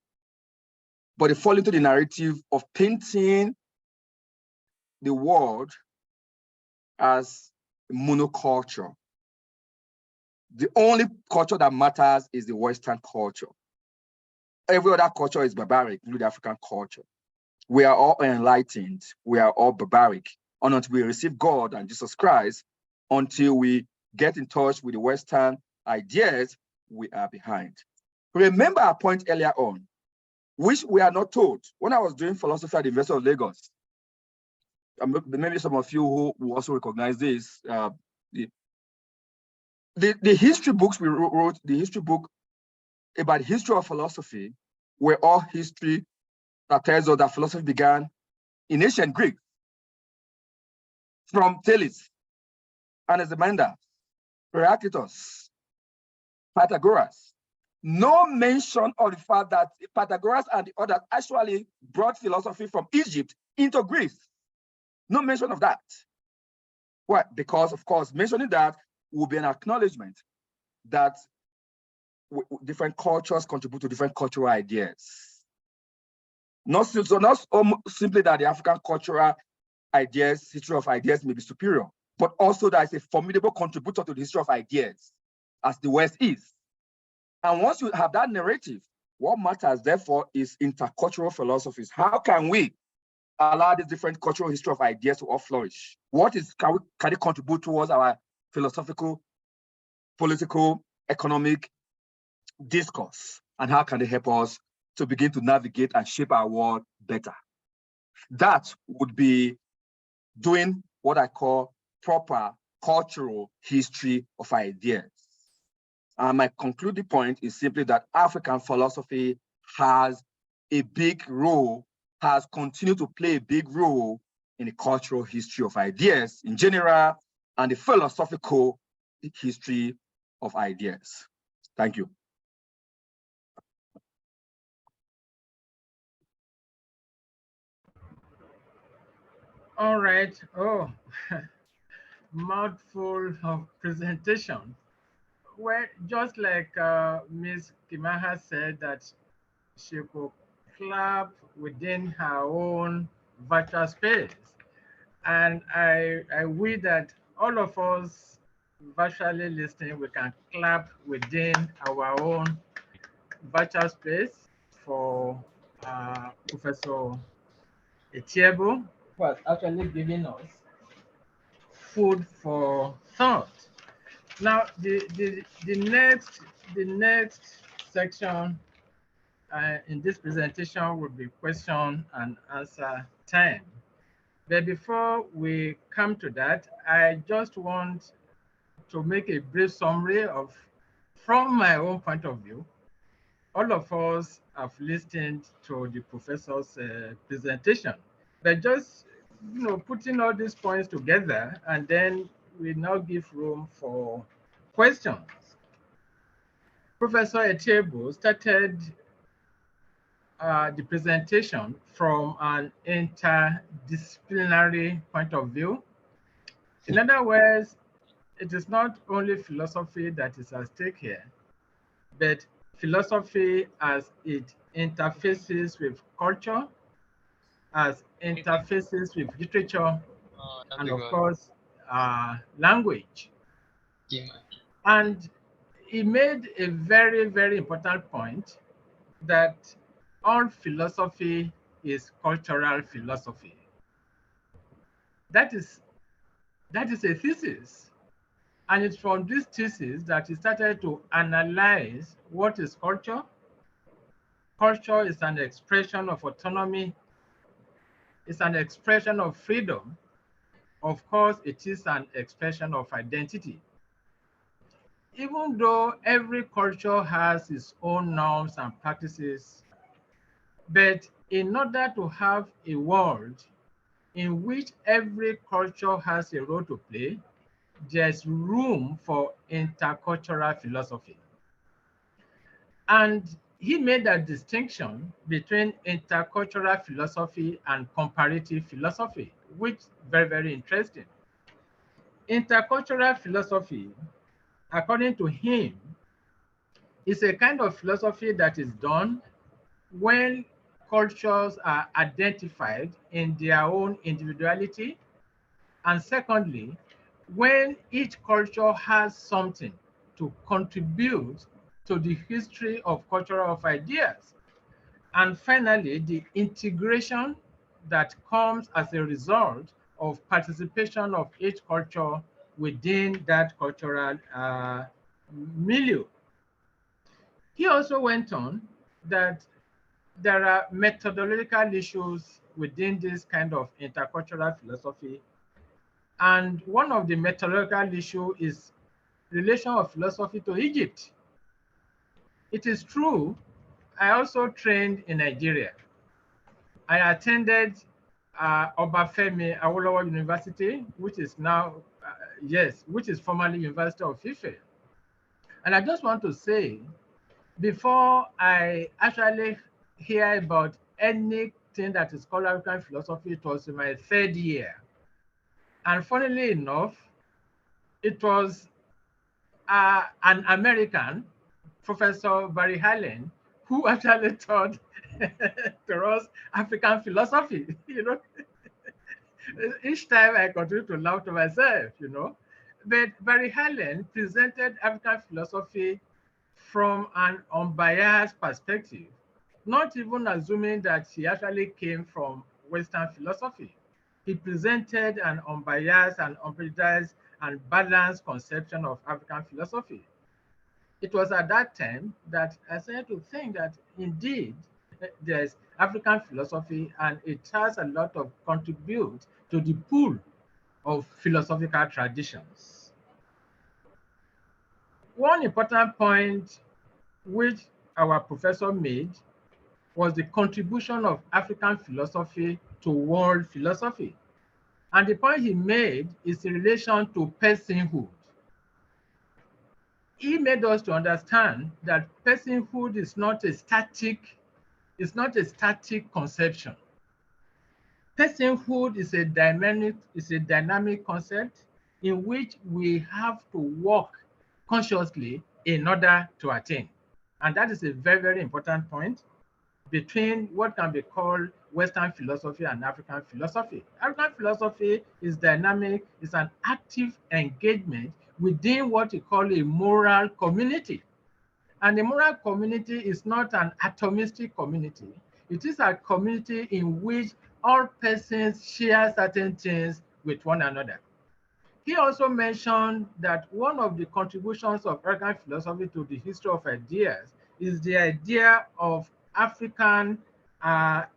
But it fall into the narrative of painting the world as monoculture. The only culture that matters is the Western culture. Every other culture is barbaric, including the African culture. We are all enlightened. We are all barbaric. And until we receive God and Jesus Christ, until we get in touch with the Western ideas, we are behind. Remember our point earlier on, which we are not told. When I was doing philosophy at the University of Lagos, maybe some of you who also recognize this, the history books we wrote, the history book about the history of philosophy, were all history that tells us that philosophy began in ancient Greek, from Thales, Anaximander, Heraclitus, Pythagoras. No mention of the fact that Pythagoras and the others actually brought philosophy from Egypt into Greece. No mention of that. Why? Because, of course, mentioning that will be an acknowledgement that different cultures contribute to different cultural ideas. Not simply that the African cultural ideas, history of ideas may be superior, but also that it's a formidable contributor to the history of ideas, as the West is. And once you have that narrative, what matters, therefore, is intercultural philosophies. How can we allow this different cultural history of ideas to all flourish? Can it contribute towards our philosophical, political, economic discourse? And how can it help us to begin to navigate and shape our world better? That would be doing what I call proper cultural history of ideas. And my concluding point is simply that African philosophy has a big role, has continued to play a big role in the cultural history of ideas in general and the philosophical history of ideas. Thank you. All right. Oh, mouthful of presentation. Well, just like Ms. Kimaha said that she could clap within her own virtual space. And I wish that all of us virtually listening, we can clap within our own virtual space for Professor Etieyibo, who has actually given us food for thought. Now, the next section in this presentation will be question and answer time. But before we come to that, I just want to make a brief summary of, from my own point of view, all of us have listened to the professor's presentation, but just putting all these points together, and then we now give room for questions. Professor Etieyibo started the presentation from an interdisciplinary point of view. In other words, it is not only philosophy that is at stake here, but philosophy as it interfaces with culture, as interfaces with literature, and of course, language. Yeah. And he made a very, very important point that all philosophy is cultural philosophy. That is a thesis. And it's from this thesis that he started to analyze what is culture. Culture is an expression of autonomy. It's an expression of freedom. Of course, it is an expression of identity. Even though every culture has its own norms and practices, but in order to have a world in which every culture has a role to play, there's room for intercultural philosophy. And he made a distinction between intercultural philosophy and comparative philosophy, which is very, very interesting. Intercultural philosophy, according to him, is a kind of philosophy that is done when cultures are identified in their own individuality, and secondly, when each culture has something to contribute to the history of culture of ideas. And finally, the integration that comes as a result of participation of each culture within that cultural milieu. He also went on that there are methodological issues within this kind of intercultural philosophy. And one of the methodological issues is relation of philosophy to Egypt. It is true, I also trained in Nigeria. I attended Obafemi Awolowo University, which is now, which is formerly University of Ife. And I just want to say, before I actually hear about anything that is called African philosophy, it was in my third year. And funnily enough, it was an American, Professor Barry Allen, who actually taught to us African philosophy. Each time I continue to laugh to myself, But Barry Allen presented African philosophy from an unbiased perspective, not even assuming that he actually came from Western philosophy. He presented an unbiased and unprejudiced and balanced conception of African philosophy. It was at that time that I started to think that indeed there's African philosophy and it has a lot of contribute to the pool of philosophical traditions. One important point which our professor made was the contribution of African philosophy to world philosophy. And the point he made is in relation to personhood. He made us to understand that personhood is not a static conception. Personhood is a dynamic concept in which we have to work consciously in order to attain. And that is a very, very important point between what can be called Western philosophy and African philosophy. African philosophy is dynamic, it's an active engagement within what we call a moral community. And the moral community is not an atomistic community. It is a community in which all persons share certain things with one another. He also mentioned that one of the contributions of African philosophy to the history of ideas is the idea of African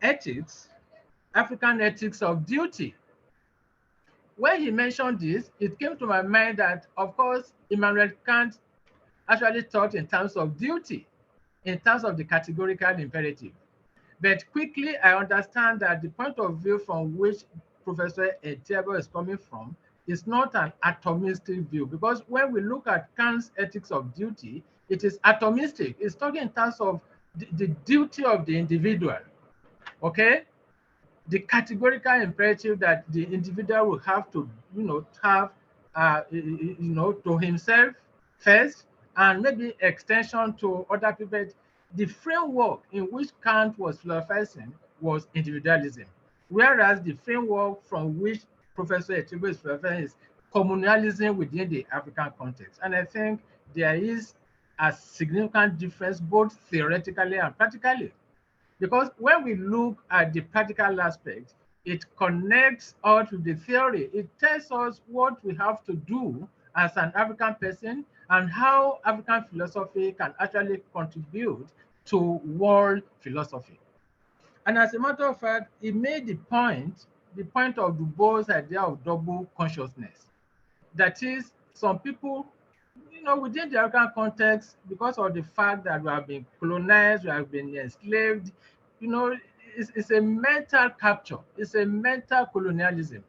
ethics of duty. When he mentioned this, it came to my mind that, of course, Immanuel Kant actually thought in terms of duty, in terms of the categorical imperative. But quickly, I understand that the point of view from which Professor Etieyibo is coming from is not an atomistic view, because when we look at Kant's ethics of duty, it is atomistic. It's talking in terms of the duty of the individual, okay? The categorical imperative that the individual will have to, to himself first, and maybe extension to other people. The framework in which Kant was philosophizing was individualism, whereas the framework from which Professor Etieyibo is philosophizing is communalism within the African context. And I think there is a significant difference both theoretically and practically. Because when we look at the practical aspect, it connects us with the theory. It tells us what we have to do as an African person and how African philosophy can actually contribute to world philosophy. And as a matter of fact, it made the point of Du Bois' idea of double consciousness. That is, some people, within the African context, because of the fact that we have been colonized, we have been enslaved, it's a mental capture, it's a mental colonialism.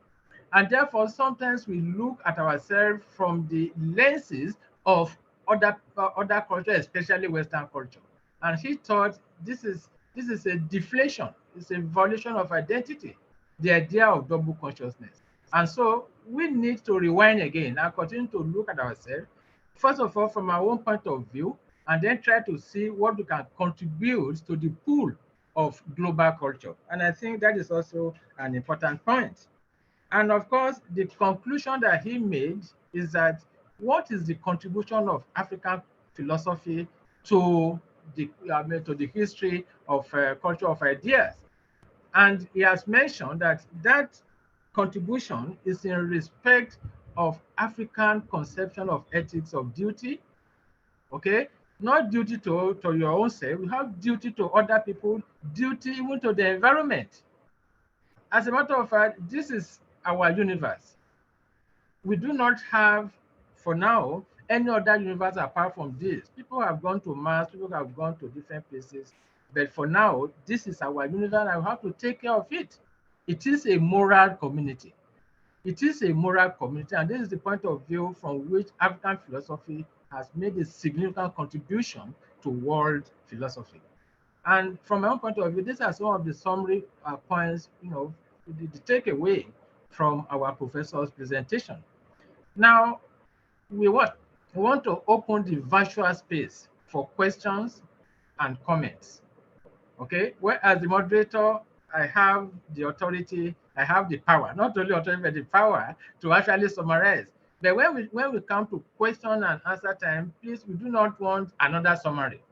And therefore, sometimes we look at ourselves from the lenses of other culture, especially Western culture. And he thought this is a deflation, it's a violation of identity, the idea of double consciousness. And so we need to rewind again and continue to look at ourselves, first of all, from our own point of view, and then try to see what we can contribute to the pool of global culture. And I think that is also an important point. And of course, the conclusion that he made is that what is the contribution of African philosophy to the history of culture of ideas? And he has mentioned that that contribution is in respect of African conception of ethics of duty, okay? Not duty to your own self, we have duty to other people, duty even to the environment. As a matter of fact, this is our universe. We do not have, for now, any other universe apart from this. People have gone to Mars, people have gone to different places, but for now, this is our universe and we have to take care of it. It is a moral community. It is a moral community, and this is the point of view from which African philosophy has made a significant contribution to world philosophy. And from my own point of view, these are some of the summary points, the takeaway from our professor's presentation. Now, we want to open the virtual space for questions and comments. Okay, well, as the moderator, I have the authority, I have the power, not only authority, but the power to actually summarize. But when we come to question and answer time, please, we do not want another summary.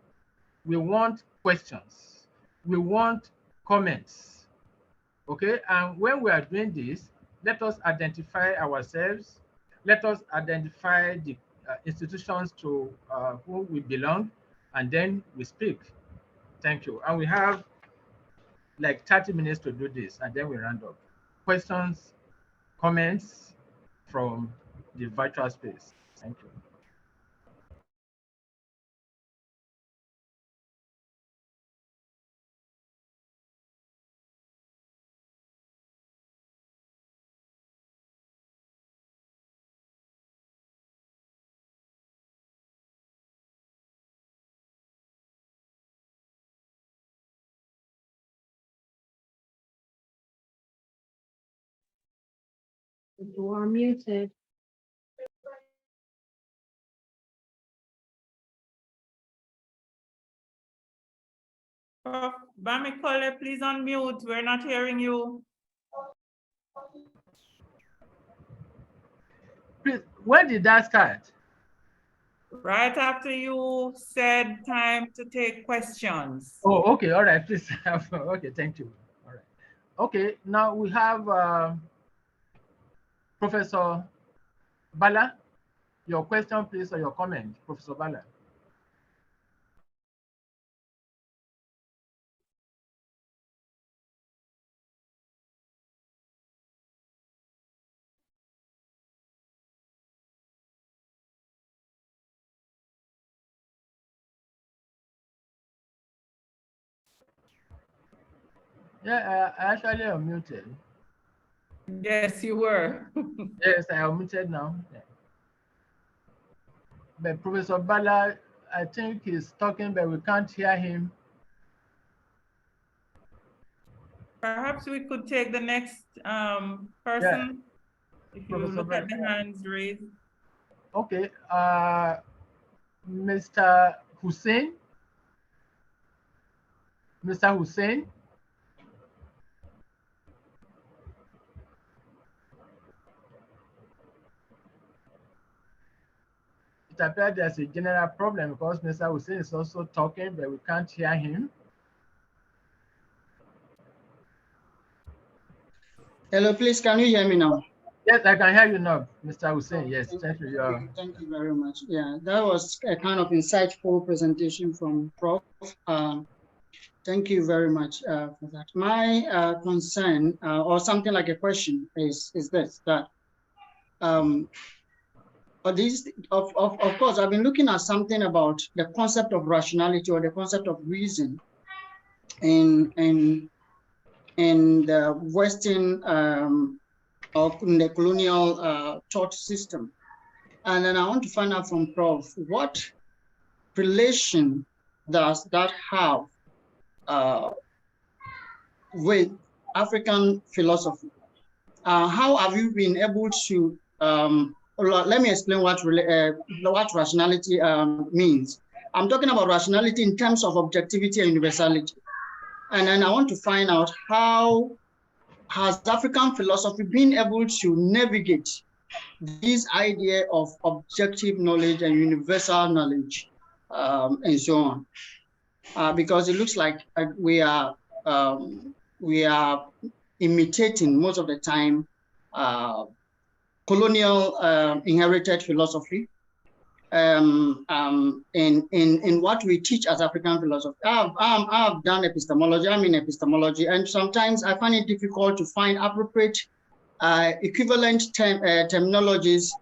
We want questions. We want comments. Okay, and when we are doing this, let us identify ourselves. Let us identify the institutions to whom we belong, and then we speak. Thank you. And we have like 30 minutes to do this, and then we round up. Questions, comments from the virtual space. Thank you. You are muted. Prof. Bamikole, please unmute. We're not hearing you. Please, when did that start? Right after you said time to take questions. Oh, okay, all right, please. Okay, thank you. All right. Okay, now we have Professor Bala. Your question, please, or your comment, Professor Bala. Yeah, I actually unmuted. Yes, you were. Yes, I unmuted now. Yeah. But Professor Bala, I think he's talking, but we can't hear him. Perhaps we could take the next person. If you Professor look at Bala. the hands raised. Okay, Mr. Hussein. Mr. Hussein. it appears there's a general problem because Mr. Hussein is also talking, but we can't hear him. Hello, please, can you hear me now? Yes, I can hear you now, Mr. Hussein. Yes, thank you. Thank you very much. Yeah, that was a kind of insightful presentation from Prof. Thank you very much for that. My concern, or something like a question, is this, that of course, I've been looking at something about the concept of rationality or the concept of reason in the Western or in the colonial thought system. And then I want to find out from Prof, what relation does that have with African philosophy? How have you been able to, let me explain what rationality means. I'm talking about rationality in terms of objectivity and universality. And then I want to find out how has African philosophy been able to navigate this idea of objective knowledge and universal knowledge, and so on, because it looks like we are imitating most of the time colonial inherited philosophy in what we teach as African philosophy. I've done epistemology. I'm in epistemology, and sometimes I find it difficult to find appropriate equivalent terminologies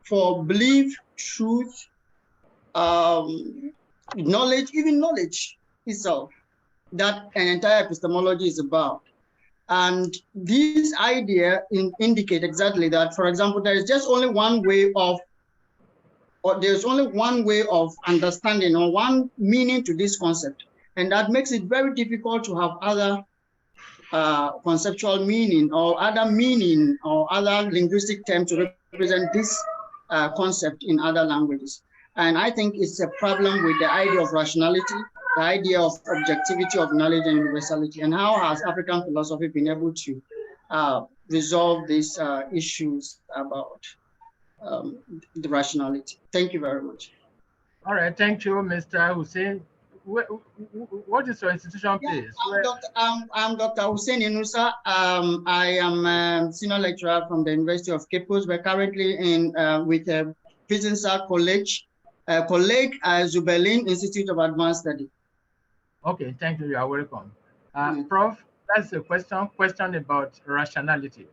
for belief, truth, knowledge, even knowledge itself, that an entire epistemology is about. And this idea indicate exactly that, for example, there is just only one way of, or there's only one way of understanding or one meaning to this concept. And that makes it very difficult to have other conceptual meaning or other meaning or other linguistic terms to represent this concept in other languages. And I think it's a problem with the idea of rationality, the idea of objectivity of knowledge and universality, and how has African philosophy been able to resolve these issues about the rationality. Thank you very much. All right, thank you, Mr. Hussein. What is your institution, please? I'm Dr. Hussein Inusa. I am a senior lecturer from the University of Cape Coast. We're currently in with a Vicenza College, colleague Zubelin Institute of Advanced Study. Okay, thank you. You are welcome. Prof, that's a question about rationality.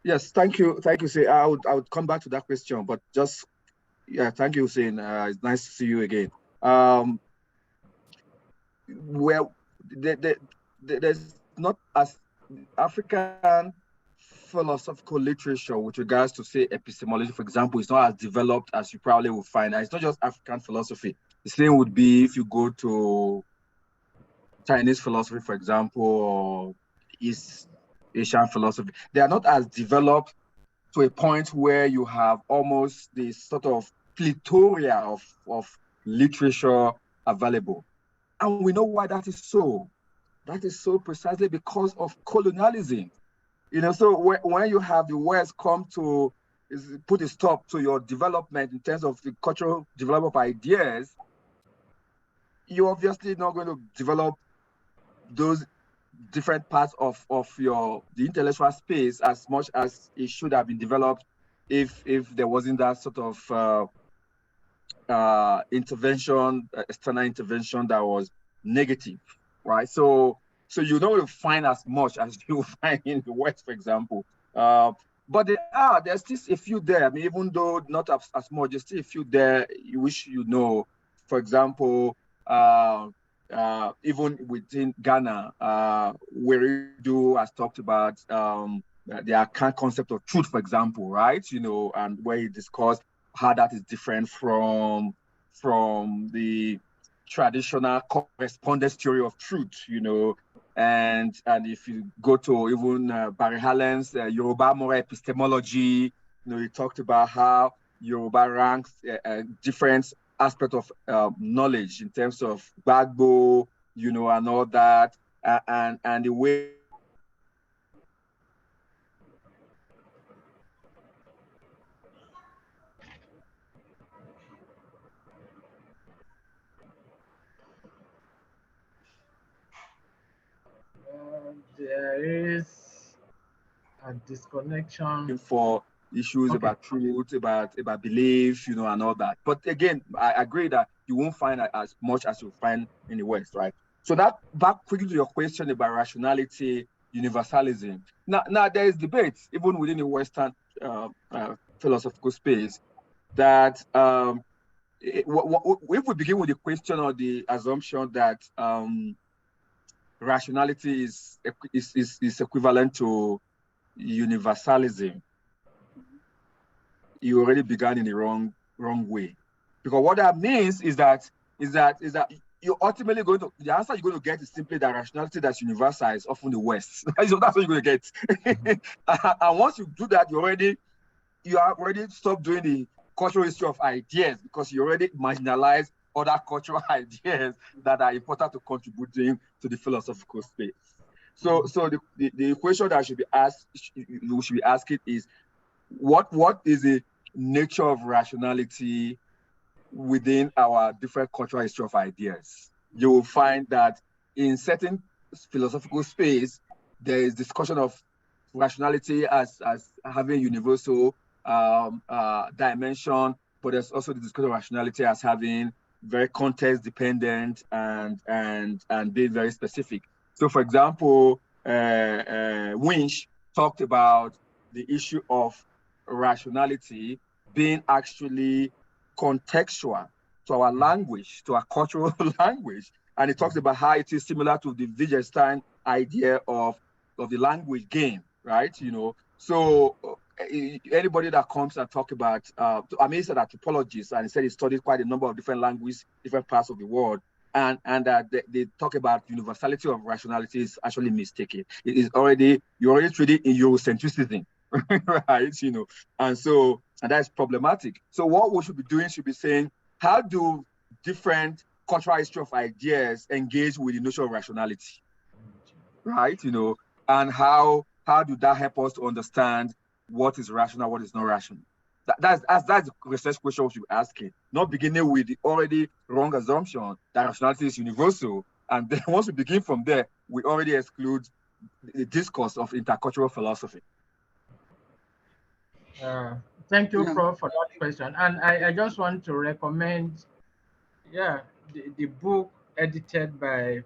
Yes, thank you. Thank you, Say. I would come back to that question, but just, yeah, thank you, Hussein. It's nice to see you again. Well, there's not as African philosophical literature with regards to, say, epistemology, for example, is not as developed as you probably will find. It's not just African philosophy. The same would be if you go to Chinese philosophy, for example, or East Asian philosophy. They are not as developed to a point where you have almost this sort of plethora of literature available. And we know why that is so. That is so precisely because of colonialism. You know, so when you have the West come to put a stop to your development in terms of the cultural development of ideas, you're obviously not going to develop those different parts of the intellectual space as much as it should have been developed if there wasn't that sort of intervention, external intervention that was negative, right? So you don't find as much as you find in the West, for example. But there's still a few there. I mean, even though not as much, there's still a few there you wish you know. For example, even within Ghana, Weridu has talked about the concept of truth, for example, right? You know, and where he discussed how that is different from the traditional correspondence theory of truth, you know. And if you go to even Barry Hallen's Yoruba moral epistemology, you know, he talked about how Yoruba ranks different aspect of knowledge in terms of Gbagbo, you know, and all that, and the way There is a disconnection. For issues Okay. about truth, about belief, you know, and all that. But again, I agree that you won't find as much as you find in the West, right? So that back quickly to your question about rationality, universalism. Now there is debate even within the Western philosophical space that if we begin with the question or the assumption that rationality is equivalent to universalism, you already began in the wrong way, because what that means is that you're ultimately going to, the answer you're going to get is simply that rationality that's universal is often the West. So that's what you're going to get. And once you do that, you are already stopped doing the cultural history of ideas, because you already marginalize other cultural ideas that are important to contributing to the philosophical space. So the question that should be asked, you should be asking is, what is the nature of rationality within our different cultural history of ideas? You will find that in certain philosophical space, there is discussion of rationality as having universal dimension, but there's also the discussion of rationality as having very context dependent and being very specific. So, for example, Winch talked about the issue of rationality being actually contextual to our language, to our cultural language. And he talks about how it is similar to the Wittgenstein idea of the language game, right? You know, so anybody that comes and talk about, I mean, he said anthropologist, and he said he studied quite a number of different languages, different parts of the world, and they talk about universality of rationality is actually mistaken. It is already, you're already treated in Eurocentrism, right? You know, and that's problematic. So what we should be doing should be saying, how do different cultural history of ideas engage with the notion of rationality, right? You know, and how do that help us to understand what is rational, what is not rational? That's the research question we should be asking, not beginning with the already wrong assumption that rationality is universal. And then once we begin from there, we already exclude the discourse of intercultural philosophy. Thank you, Prof, for that question. And I just want to recommend, the book edited by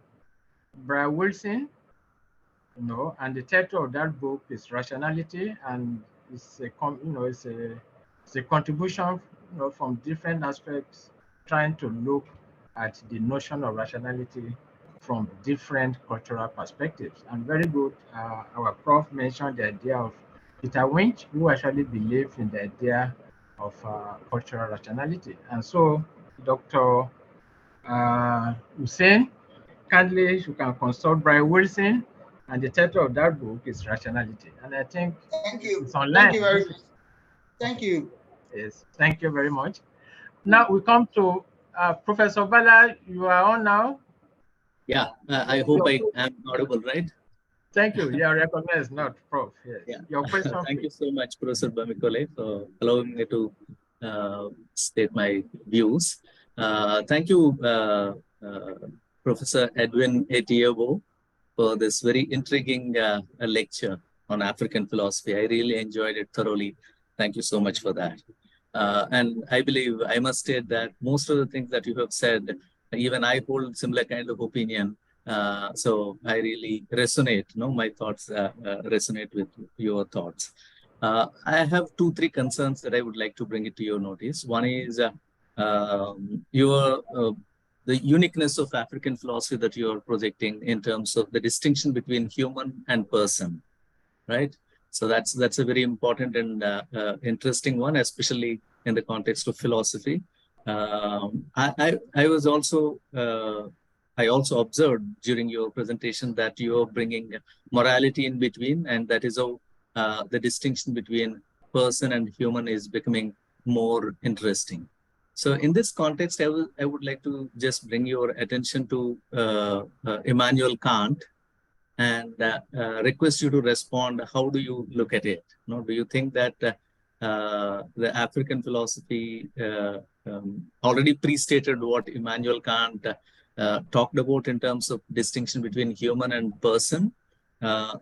Brian Wilson, you know, and the title of that book is Rationality, and it's a contribution, you know, from different aspects, trying to look at the notion of rationality from different cultural perspectives. And very good. Our Prof mentioned the idea of Peter Winch, who actually believed in the idea of cultural rationality. And so, Dr. Hussein, kindly, you can consult Brian Wilson, and the title of that book is Rationality. And I think it's online. Thank you very much. Thank you. Yes, thank you very much. Now we come to Professor Bala. You are on now. Yeah, I hope I am audible, right? Thank you. You are recognized, not Prof. Yes. Yeah. Your question. Thank you so much, Professor Bamikole, for allowing me to state my views. Thank you, Professor Edwin Etieyibo, for this very intriguing lecture on African philosophy. I really enjoyed it thoroughly. Thank you so much for that. And I believe I must state that most of the things that you have said, even I hold similar kind of opinion. So I really resonate, my thoughts resonate with your thoughts. I have 2-3 concerns that I would like to bring it to your notice. One is the uniqueness of African philosophy that you are projecting in terms of the distinction between human and person, right? So that's a very important and interesting one, especially in the context of philosophy. I was also I also observed during your presentation that you are bringing morality in between, and that is how the distinction between person and human is becoming more interesting. So in this context, I would like to just bring your attention to Immanuel Kant, and request you to respond. How do you look at it? Do you think that the African philosophy already pre-stated what Immanuel Kant talked about in terms of distinction between human and person?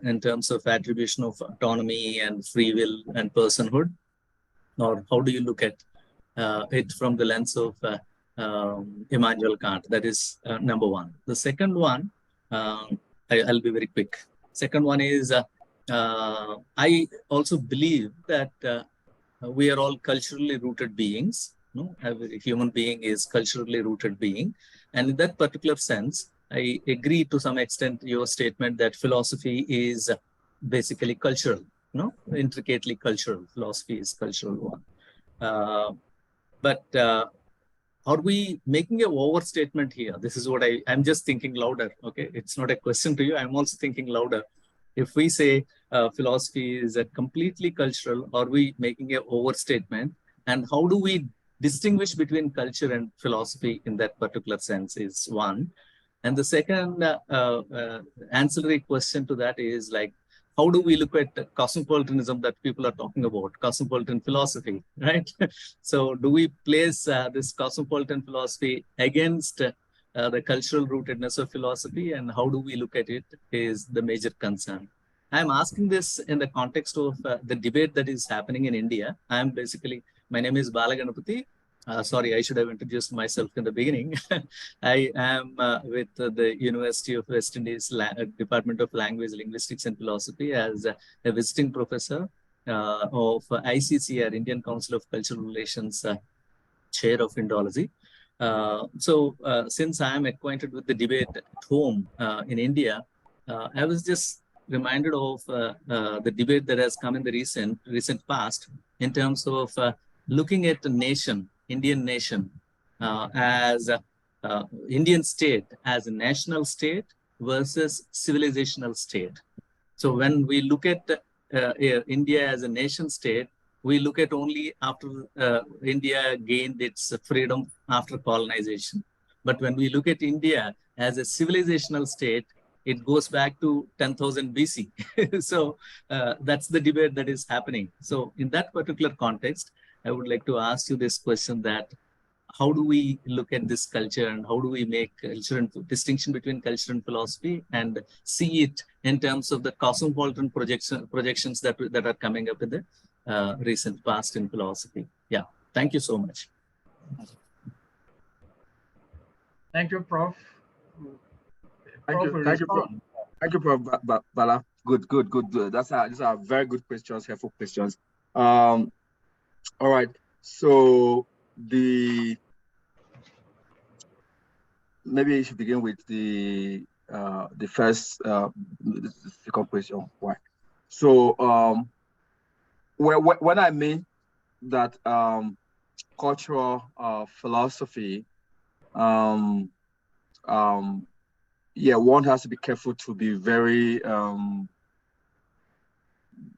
in terms of attribution of autonomy and free will and personhood? Or how do you look at it from the lens of Immanuel Kant? That is number one. The second one, I'll be very quick. Second one is, I also believe that we are all culturally rooted beings. No? Every human being is culturally rooted being. And in that particular sense, I agree to some extent your statement that philosophy is basically cultural, intricately cultural. Philosophy is cultural one. But are we making an overstatement here? This is what I'm just thinking louder, okay? It's not a question to you. I'm also thinking louder. If we say philosophy is a completely cultural, are we making an overstatement? And how do we distinguish between culture and philosophy in that particular sense is one. And the second ancillary question to that is like, how do we look at cosmopolitanism that people are talking about, cosmopolitan philosophy, right? So do we place this cosmopolitan philosophy against the cultural rootedness of philosophy, and how do we look at it is the major concern. I'm asking this in the context of the debate that is happening in India. My name is Balaganapati. Sorry, I should have introduced myself in the beginning. I am with the University of West Indies Department of Language, Linguistics and Philosophy as a visiting professor of ICCR, Indian Council of Cultural Relations, Chair of Indology. Since I am acquainted with the debate at home in India, I was just reminded of the debate that has come in the recent past in terms of looking at the nation, Indian nation, as Indian state as a national state versus civilizational state. So when we look at India as a nation state, we look at only after India gained its freedom after colonization. But when we look at India as a civilizational state, it goes back to 10,000 BC. So that's the debate that is happening. So in that particular context, I would like to ask you this question, that how do we look at this culture, and how do we make distinction between culture and philosophy, and see it in terms of the cosmopolitan projections that are coming up in the recent past in philosophy? Yeah, thank you so much. Thank you, Prof. Thank you, Prof. Bala. Good. These are very good questions, helpful questions. All right. So maybe you should begin with the first the second question. Why? So when I mean that cultural philosophy, yeah, one has to be careful to be very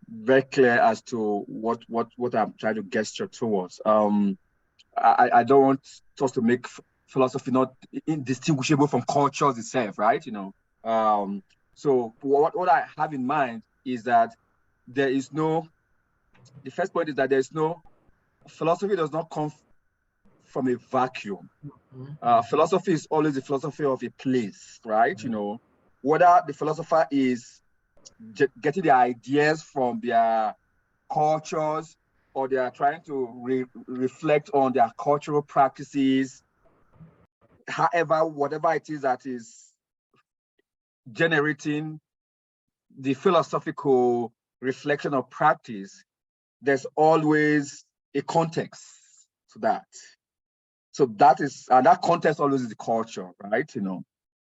very clear as to what I'm trying to gesture towards. I don't want us to make philosophy not indistinguishable from cultures itself, right? So what I have in mind is that the first point is that philosophy does not come from a vacuum. Philosophy is always the philosophy of a place, right? Whether the philosopher is getting the ideas from their cultures, or they are trying to reflect on their cultural practices. However, whatever it is that is generating the philosophical reflection of practice, there's always a context to that. So that context always is the culture, right?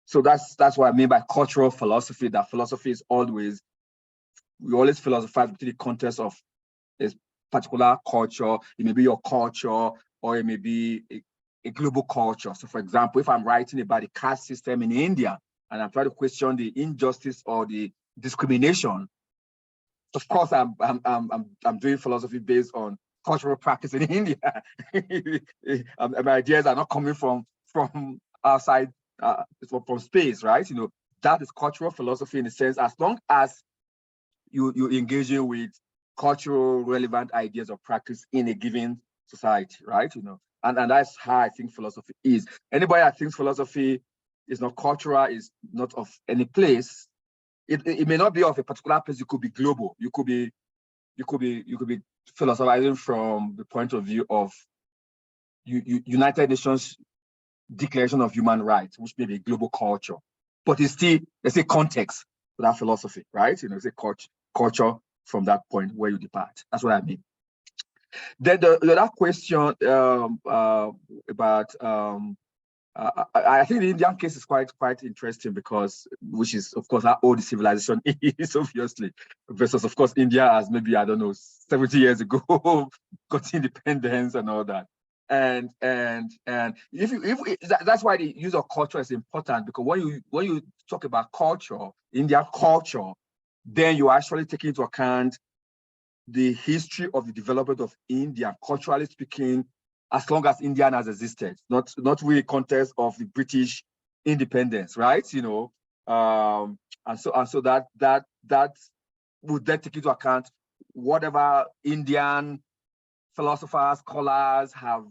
So that's what I mean by cultural philosophy. That philosophy is we always philosophize within the context of a particular culture. It may be your culture, or it may be a global culture. So, for example, if I'm writing about the caste system in India and I'm trying to question the injustice or the discrimination, of course, I'm doing philosophy based on cultural practice in India. My ideas are not coming from outside, from space, right? That is cultural philosophy in the sense, as long as you're engaging with cultural relevant ideas of practice in a given society, right? And that's how I think philosophy is. Anybody that thinks philosophy is not cultural, is not of any place, it may not be of a particular place. It could be global. You could be philosophizing from the point of view of United Nations Declaration of Human Rights, which may be a global culture, but it's still, let's say, context for that philosophy, right? It's a culture from that point where you depart. That's what I mean. Then the other question about I think the Indian case is quite interesting because, which is of course how old the civilization is, obviously, versus of course India as maybe, I don't know, 70 years ago got independence and all that. And that's why the use of culture is important, because when you talk about culture, Indian culture, then you actually take into account the history of the development of India, culturally speaking, as long as India has existed, not really context of the British independence, right? And so that would then take into account whatever Indian philosophers, scholars have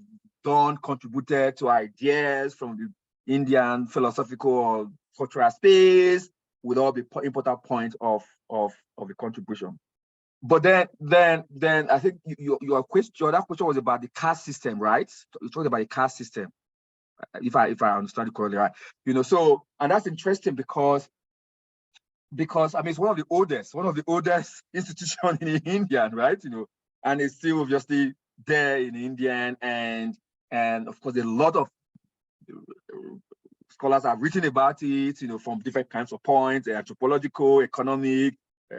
done, contributed to ideas from the Indian philosophical or cultural space, would all be important point of the contribution. But then I think your other question was about the caste system, right? You talked about the caste system, if I understand it correctly, right? So, and that's interesting because I mean, it's one of the oldest institutions in India, right? And it's still obviously there in Indian, and of course, a lot of scholars have written about it, from different kinds of points, anthropological, economic,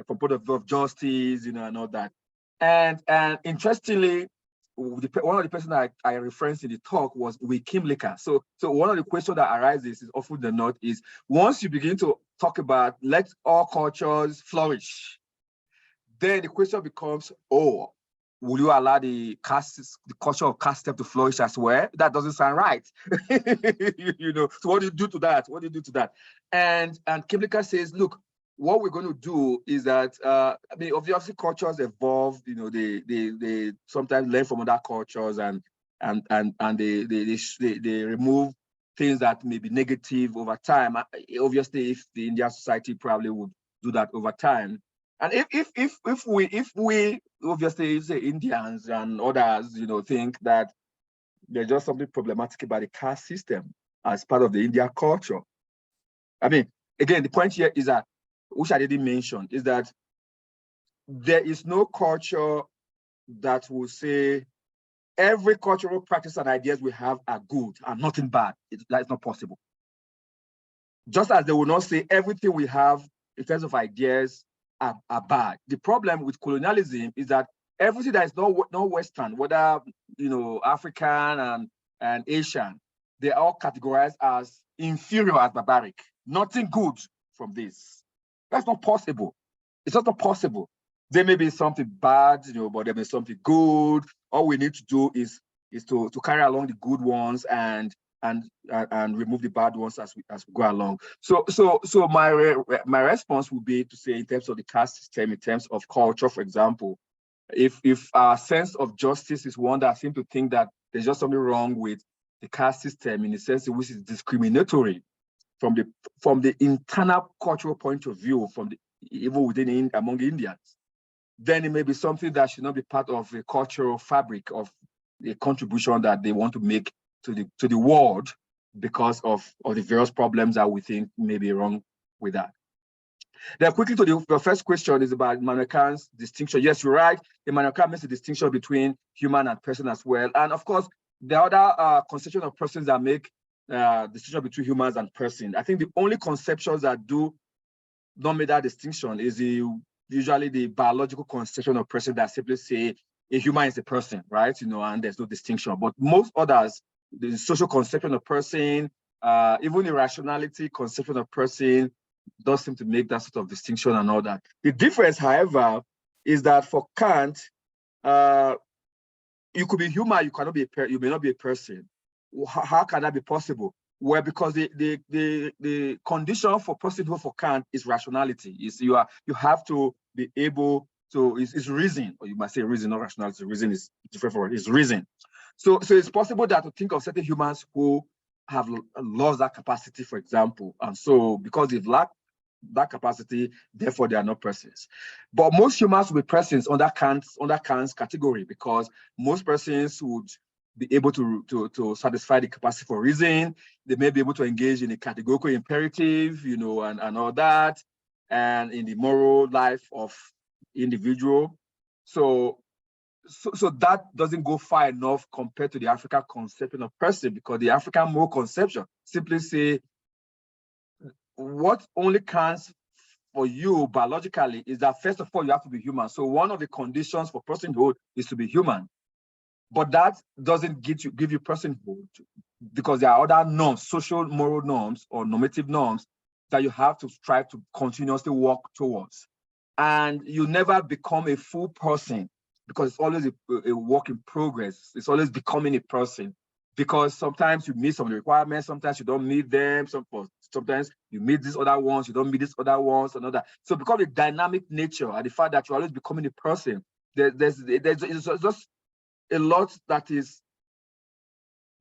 from point of view of justice, and all that. And interestingly, one of the persons I referenced in the talk was Kim Leka. So one of the questions that arises is often the not is, once you begin to talk about let all cultures flourish, then the question becomes, oh, will you allow the culture of caste system to flourish as well? That doesn't sound right. So what do you do to that? And Kim Leka says, look, what we're going to do is that, I mean, obviously cultures evolve, they sometimes learn from other cultures and they remove things that may be negative over time. Obviously, if the Indian society probably would do that over time. And if we obviously say Indians and others, think that there's just something problematic about the caste system as part of the Indian culture. I mean, again, the point here is that, which I didn't mention, is that there is no culture that will say every cultural practice and ideas we have are good and nothing bad. That's not possible. Just as they will not say everything we have in terms of ideas are bad. The problem with colonialism is that everything that is not Western, whether African and Asian, they are all categorized as inferior, as barbaric. Nothing good from this. That's not possible. It's just not possible. There may be something bad, but there may be something good. All we need to do is to carry along the good ones and remove the bad ones as we go along. So my response would be to say, in terms of the caste system, in terms of culture, for example, if our sense of justice is one that seems to think that there's just something wrong with the caste system in the sense in which it's discriminatory from the internal cultural point of view, even within among Indians, then it may be something that should not be part of the cultural fabric of the contribution that they want to make to the world, because of the various problems that we think may be wrong with that. Then quickly to the first question is about Immanuel Kant's distinction. Yes, you're right. Immanuel Kant makes a distinction between human and person as well. And of course, the other conception of persons that make distinction between humans and person. I think the only conceptions that do not make that distinction is usually the biological conception of person that simply say a human is a person, right? And there's no distinction. But most others, the social conception of person, even the rationality conception of person, does seem to make that sort of distinction and all that. The difference, however, is that for Kant, you could be human, you may not be a person. How can that be possible? Well, because the condition for personhood for Kant is rationality. You have to be able to, it's reason, or you might say reason, not rationality. Reason is different from it. It's reason. So it's possible that to think of certain humans who have lost that capacity, for example, and so because they've lacked that capacity, therefore they are not persons. But most humans will be persons under Kant's category, because most persons would be able to satisfy the capacity for reason. They may be able to engage in a categorical imperative, you know, and all that, and in the moral life of individual. So that doesn't go far enough compared to the African conception of person, because the African moral conception simply say what only counts for you biologically is that, first of all, you have to be human. So one of the conditions for personhood is to be human. But that doesn't give you personhood, because there are other norms, social moral norms or normative norms that you have to strive to continuously work towards. And you never become a full person, because it's always a work in progress. It's always becoming a person, because sometimes you meet some of the requirements, sometimes you don't meet them, sometimes you meet these other ones, you don't meet these other ones, and all that. So because of the dynamic nature and the fact that you're always becoming a person, there's just a lot that is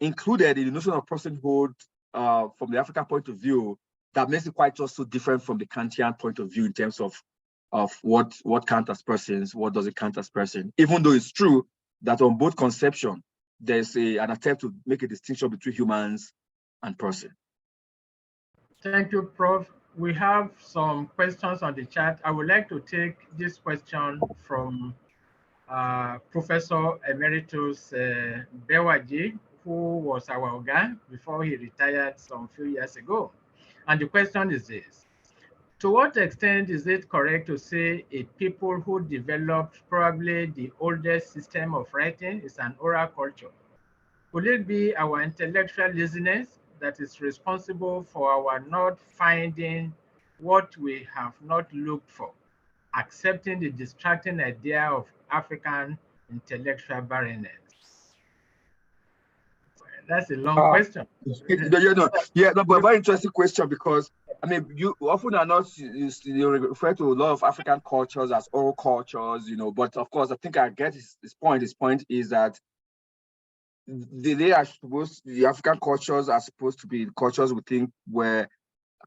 included in the notion of personhood from the African point of view that makes it quite just so different from the Kantian point of view in terms of what counts as persons, what doesn't count as person, even though it's true that on both conception, there's an attempt to make a distinction between humans and person. Thank you, Prof. We have some questions on the chat. I would like to take this question from Professor Emeritus Bewaji, who was our organ before he retired some few years ago. And the question is this: to what extent is it correct to say a people who developed probably the oldest system of writing is an oral culture? Could it be our intellectual laziness that is responsible for our not finding what we have not looked for, accepting the distracting idea of African intellectual barrenness? That's a long question. But very interesting question, because I mean, you often are not you refer to a lot of African cultures as oral cultures, you know. But of course, I think I get his point. His point is that they are supposed, the African cultures are supposed to be cultures we think were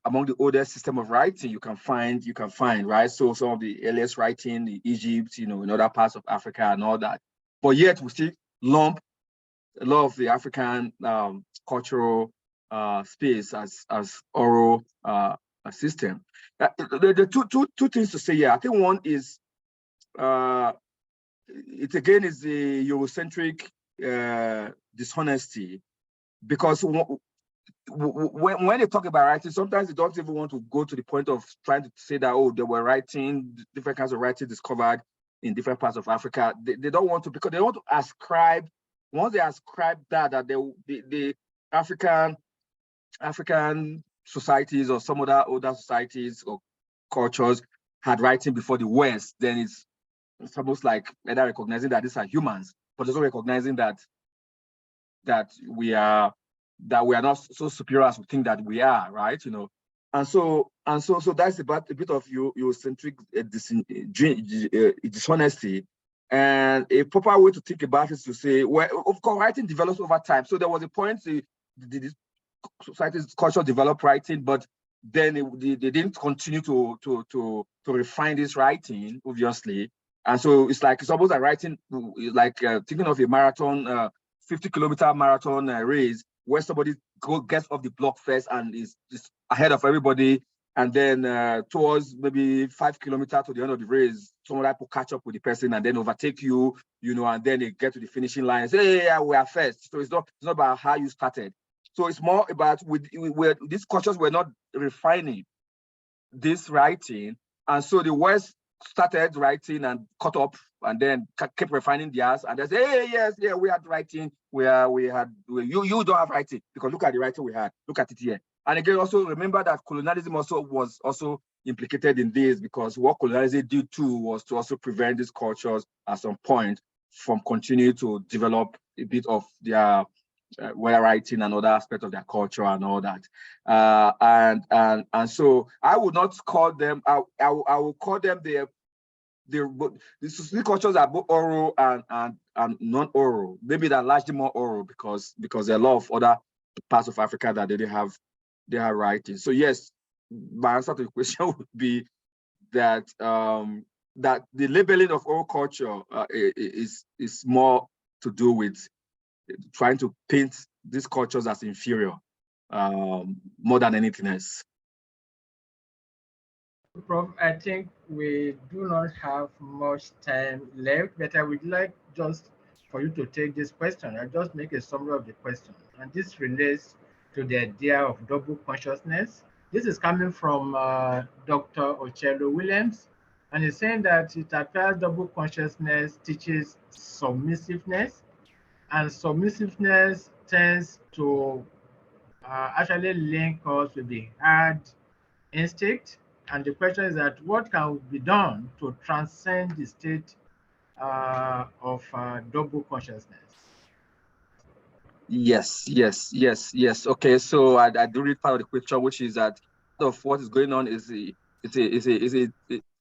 among the oldest system of writing you can find, right? So some of the earliest writing in Egypt, you know, in other parts of Africa and all that. But yet we still lump a lot of the African cultural space as oral system. The two things to say here. I think one is it again is the Eurocentric dishonesty, because when they talk about writing, sometimes they don't even want to go to the point of trying to say that, oh, they were writing, different kinds of writing discovered in different parts of Africa. They don't want to, because they want to ascribe, once they ascribe that the African societies or some other societies or cultures had writing before the West, then it's almost like either recognizing that these are humans, but also recognizing that we are not so superior as we think that we are, right? You know, and so that's about a bit of Eurocentric dishonesty. And a proper way to think about it is to say, well, of course, writing develops over time. So there was a point the society's culture developed writing, but then they didn't continue to refine this writing, obviously. And so it's almost like writing, like thinking of a marathon, 50-kilometer marathon race, where somebody gets off the block first and is ahead of everybody, and then towards maybe 5 kilometers to the end of the race, some other people catch up with the person and then overtake you, you know, and then they get to the finishing line and say, hey, yeah, we are first. So it's not about how you started. So it's more about these cultures were not refining this writing, and so the West started writing and caught up, and then kept refining theirs, and they say, hey, yes, yeah, we had writing, you don't have writing, because look at the writing we had, look at it here. And again, also remember that colonialism was also implicated in this, because what colonialism did too was to also prevent these cultures at some point from continuing to develop a bit of their writing and other aspects of their culture and all that. And so I would not call them, I will call them the cultures are both oral and non-oral. Maybe they're largely more oral, because there are a lot of other parts of Africa that they have writing. So yes, my answer to the question would be that that the labeling of all culture is more to do with trying to paint these cultures as inferior more than anything else. Prof, I think we do not have much time left, but I would like just for you to take this question. I'll just make a summary of the question. And this relates to the idea of double consciousness. This is coming from Dr. Ochello Williams, and he's saying that it appears double consciousness teaches submissiveness, and submissiveness tends to actually link us with the herd instinct. And the question is that what can be done to transcend the state of double consciousness? Yes. Okay, so I do read part of the question, which is that part of what is going on is an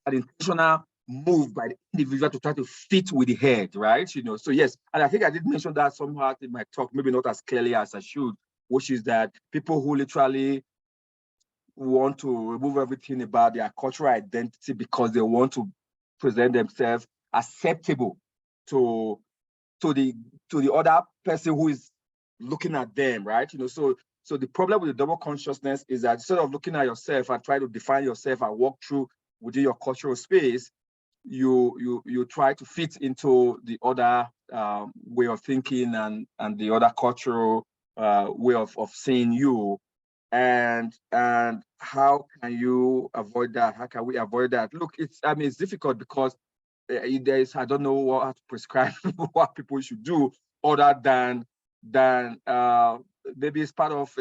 intentional move by the individual to try to fit with the head, right? So yes, and I think I did mention that somehow in my talk, maybe not as clearly as I should, which is that people who literally want to remove everything about their cultural identity because they want to present themselves acceptable to the other person who is looking at them, right? So the problem with the double consciousness is that instead of looking at yourself and try to define yourself and walk through within your cultural space, you try to fit into the other way of thinking and the other cultural way of seeing you. And how can you avoid that? How can we avoid that? Look, it's difficult because there is, I don't know what to prescribe what people should do other than maybe it's part of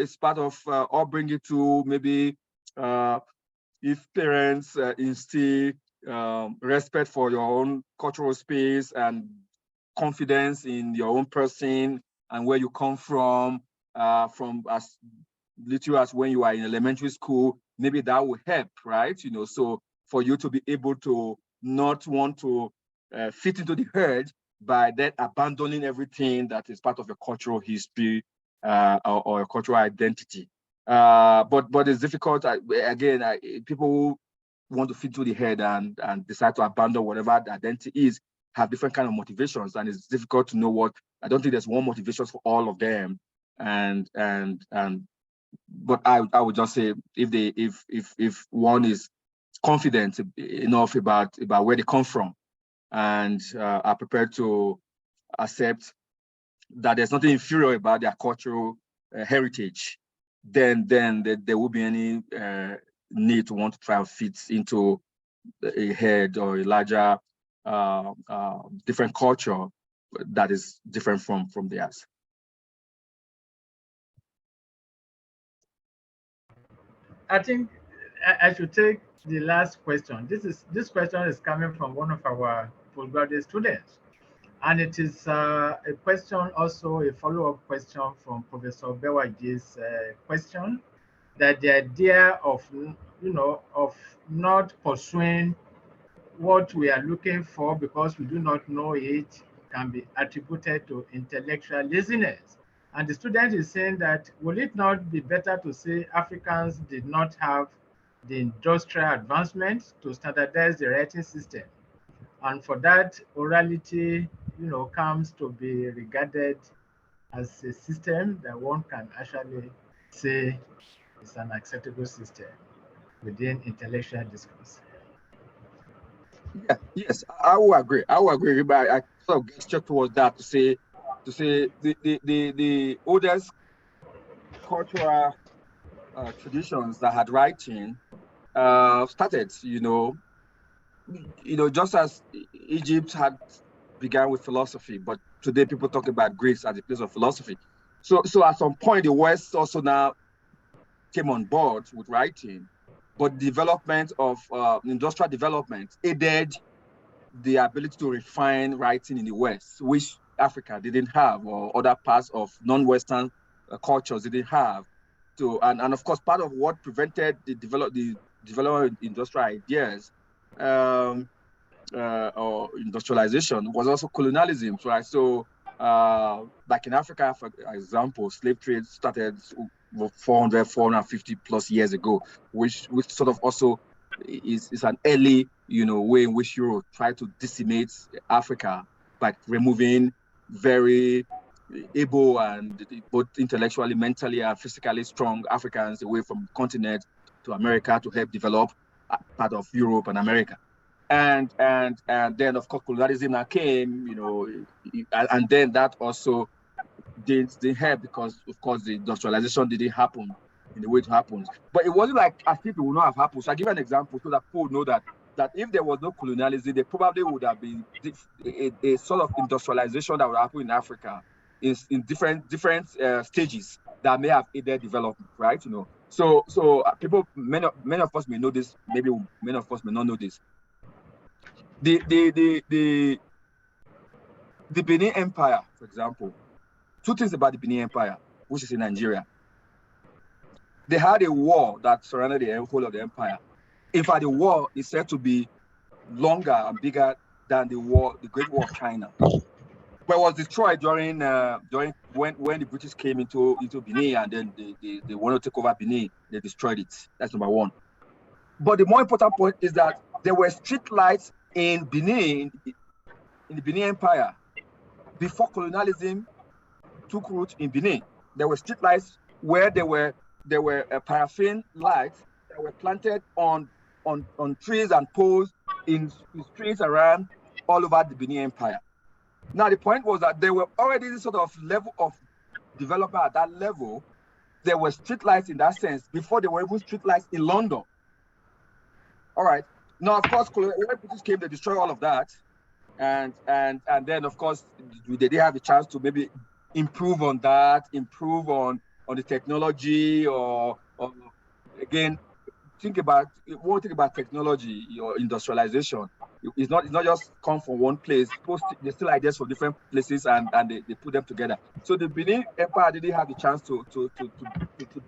upbringing to maybe if parents instill respect for your own cultural space and confidence in your own person and where you come from as little as when you are in elementary school, maybe that will help, right? So for you to be able to not want to fit into the herd by then abandoning everything that is part of your cultural history or your cultural identity. But it's difficult. Again, people who want to fit into the herd and decide to abandon whatever the identity is have different kind of motivations, and it's difficult to know what. I don't think there's one motivation for all of them, but I would just say if one is confident enough about where they come from and are prepared to accept that there's nothing inferior about their cultural heritage, then there will be any need to want to try and fit into a head or a larger different culture that is different from theirs. I think I should take the last question. This question is coming from one of our postgraduate students, and it is a question, also a follow-up question from Professor Bewaji's question, that the idea of of not pursuing what we are looking for because we do not know it can be attributed to intellectual laziness. And the student is saying that, will it not be better to say Africans did not have the industrial advancement to standardize the writing system? And for that, orality, comes to be regarded as a system that one can actually say is an acceptable system within intellectual discourse. Yeah, yes, I will agree. But I sort of gesture towards that to say the oldest cultural traditions that had writing started, just as Egypt had began with philosophy, but today people talk about Greece as a place of philosophy. So at some point, the West also now came on board with writing, but development of industrial development aided the ability to refine writing in the West, which Africa didn't have, or other parts of non-Western cultures didn't have. So, and of course, part of what prevented the development of industrial ideas or industrialization was also colonialism, right? So, like in Africa, for example, slave trade started 400, 450 plus years ago, which sort of also is an early, way in which Europe tried to decimate Africa by removing very able and both intellectually, mentally, and physically strong Africans away from the continent to America to help develop part of Europe and America. And then of course colonialism now came, and then that also didn't help because of course the industrialization didn't happen in the way it happened. But it wasn't like as if it would not have happened. So I give an example so that people know that if there was no colonialism, there probably would have been a sort of industrialization that would happen in Africa in different stages that may have aided development, right? So people, many of us may know this, maybe many of us may not know this. The Benin Empire, for example, two things about the Benin Empire, which is in Nigeria. They had a war that surrounded the whole of the empire. In fact, the war is said to be longer and bigger than the Great War of China, but it was destroyed during when the British came into Benin, and then they wanted to take over Benin. They destroyed it. That's number one. But the more important point is that there were street lights in Benin, in the Benin Empire, before colonialism took root in Benin. There were street lights where there were paraffin lights that were planted on trees and poles in streets around all over the Benin Empire. Now the point was that there were already this sort of level of development at that level. There were street lights in that sense before there were even street lights in London. All right. Now, of course, when British came, they destroyed all of that, and then of course they didn't have a chance to maybe improve on that, improve on the technology, or again think about technology or industrialization. It's not just come from one place. They still ideas from different places, and they put them together. So the Benin Empire didn't have the chance to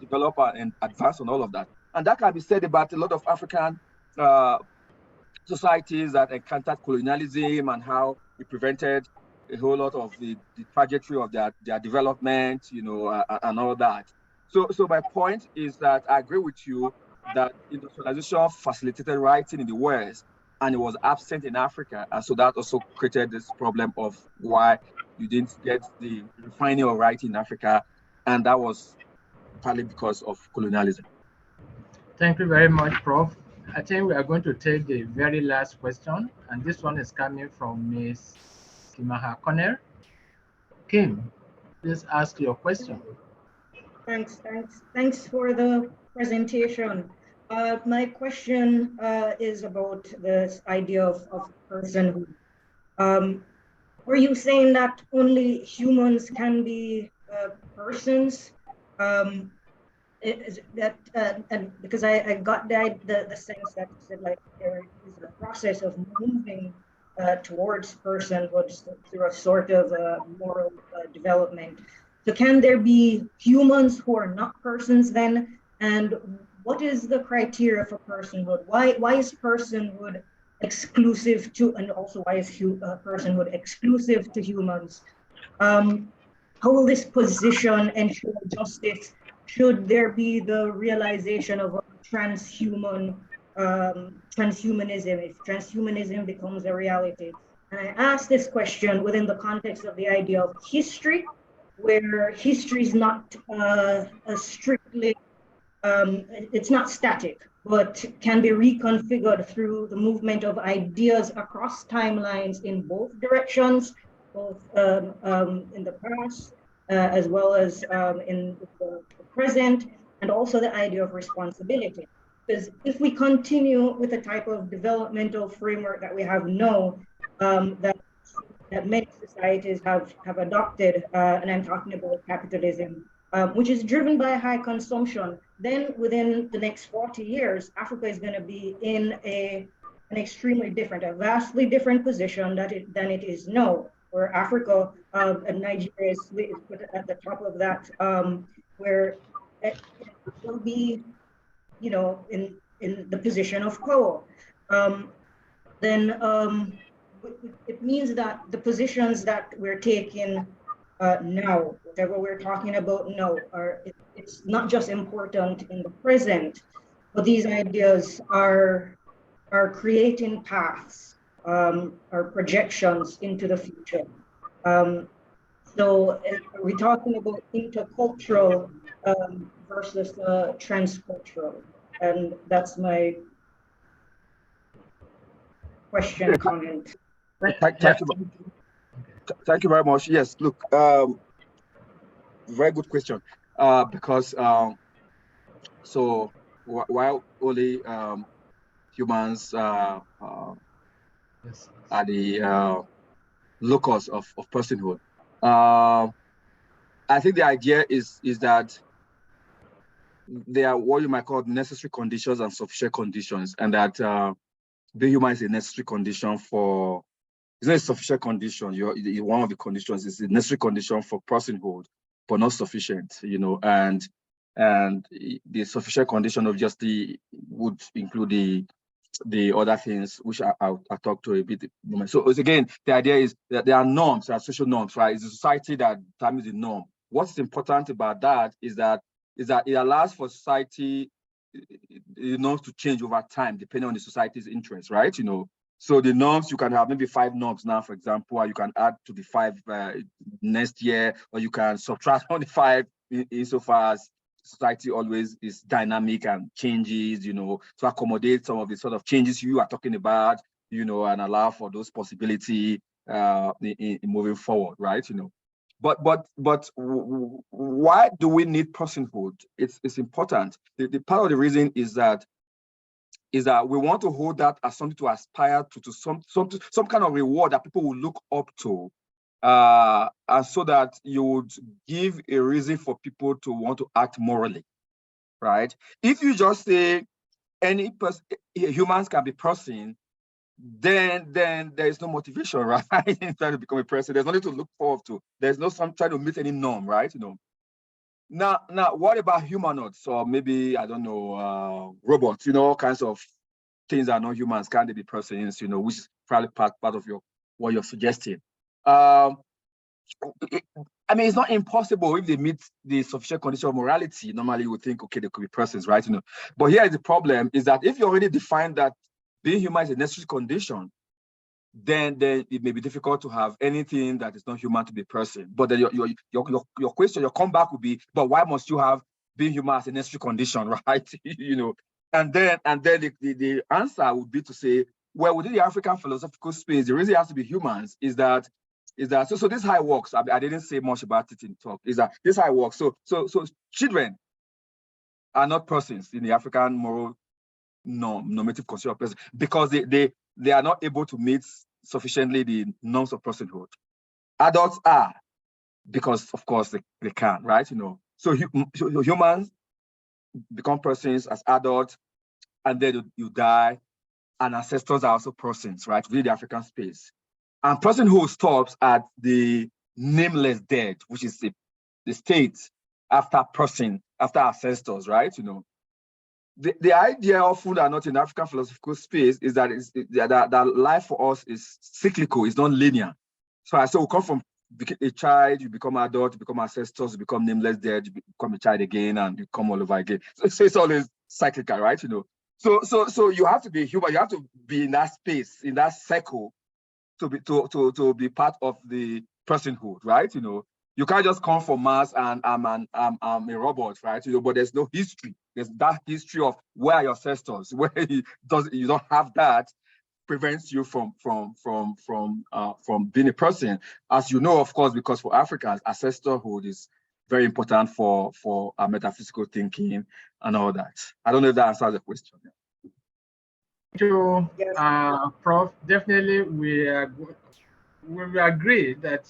develop and advance on all of that, and that can be said about a lot of African societies that encountered colonialism and how it prevented a whole lot of the trajectory of their development, and all that. So my point is that I agree with you that industrialization facilitated writing in the West, and it was absent in Africa, and so that also created this problem of why you didn't get the refining of writing in Africa, and that was partly because of colonialism. Thank you very much, Prof. I think we are going to take the very last question, and this one is coming from Ms. Kimaha Conner. Kim, please ask your question. Thanks for the presentation. My question is about this idea of personhood. Were you saying that only humans can be persons? Because I got the sense that you said, like, there is a process of moving towards personhood through a sort of moral development. So can there be humans who are not persons then? And what is the criteria for personhood? Why is personhood exclusive to, and also why is personhood exclusive to humans? How will this position ensure justice? Should there be the realization of a transhumanism, if transhumanism becomes a reality? And I ask this question within the context of the idea of history, where history is not strictly, it's not static, but can be reconfigured through the movement of ideas across timelines in both directions, both in the past, as well as in the present, and also the idea of responsibility. Because if we continue with the type of developmental framework that we have now, that many societies have adopted, and I'm talking about capitalism, which is driven by high consumption, then within the next 40 years, Africa is going to be in an extremely different, a vastly different position than it is now, where Africa and Nigeria is put at the top of that, where it will be, in the position of power. Then it means that the positions that we're taking now, whatever we're talking about now, it's not just important in the present, but these ideas are creating paths, or projections into the future. So we're talking about intercultural versus transcultural, and that's my question, comment. Thank you very much. Yes, look, very good question. Because so while only humans Yes. are the locus of personhood, I think the idea is that they are what you might call necessary conditions and sufficient conditions, and that being human is a necessary condition for. It's not a sufficient condition. One of the conditions is a necessary condition for personhood, but not sufficient. And the sufficient condition obviously would include the other things, which I'll talk to a bit in a moment. So again, the idea is that there are norms, there are social norms, right? It's a society that determines the norm. What's important about that is that it allows for society, norms to change over time depending on the society's interests, right? So the norms, you can have maybe 5 norms now, for example, or you can add to the 5 next year, or you can subtract on the 5 insofar as society always is dynamic and changes, to accommodate some of the sort of changes you are talking about, and allow for those possibilities in moving forward, right? But why do we need personhood? It's important. The part of the reason is that we want to hold that as something to aspire to some kind of reward that people will look up to, and so that you would give a reason for people to want to act morally, right? If you just say any person, humans can be person, then there is no motivation, right? In trying to become a person, there's nothing to look forward to. There's no some trying to meet any norm, right? Now, what about humanoids, or maybe I don't know, robots? All kinds of things that are not humans. Can they be persons? Which is probably part of what you're suggesting. I mean, it's not impossible if they meet the sufficient condition of morality. Normally, you would think, okay, they could be persons, right? But here is the problem: is that if you already define that being human is a necessary condition, then it may be difficult to have anything that is not human to be a person. But then your question, your comeback would be, but why must you have being human as a necessary condition, right? And then the answer would be to say, well, within the African philosophical space, the reason it has to be humans is that so this is how it works. I didn't say much about it in talk. Is that this is how it works? So children are not persons in the African moral normative concept of person, because they are not able to meet sufficiently the norms of personhood. Adults are, because of course they can, right? So humans become persons as adults, and then you die, and ancestors are also persons, right, within the African space. And personhood stops at the nameless dead, which is the state after ancestors, right? The idea often are not in African philosophical space is that that life for us is cyclical, it's not linear. So I say we come from a child, you become adult, you become ancestors, you become nameless dead, you become a child again, and you come all over again. So it's always cyclical, right? So you have to be human, you have to be in that space, in that cycle, to be part of the personhood, right? You can't just come from Mars and I'm a robot, right? But there's no history. There's that history of where are your ancestors, where you don't have that, prevents you from being a person. As you know, of course, because for Africans, ancestorhood is very important for our metaphysical thinking and all that. I don't know if that answers the question. Thank you, Yes. Prof. Definitely, we agree that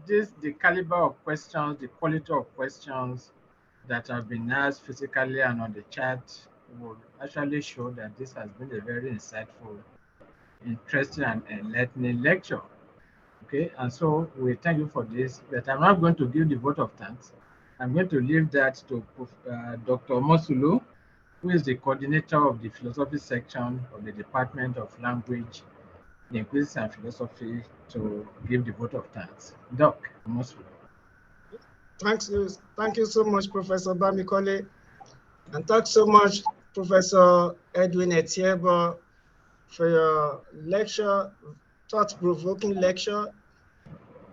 the caliber of questions, the quality of questions that have been asked physically and on the chat will actually show that this has been a very insightful, interesting, and enlightening lecture. Okay, and so we thank you for this, but I'm not going to give the vote of thanks. I'm going to leave that to Dr. Mosulu, who is the coordinator of the philosophy section of the Department of Language, Linguistics and Philosophy, to give the vote of thanks. Doc Mosulu. Thank you so much, Professor Bamikole. And thanks so much, Professor Edwin Etieyibo, for your lecture, thought-provoking lecture.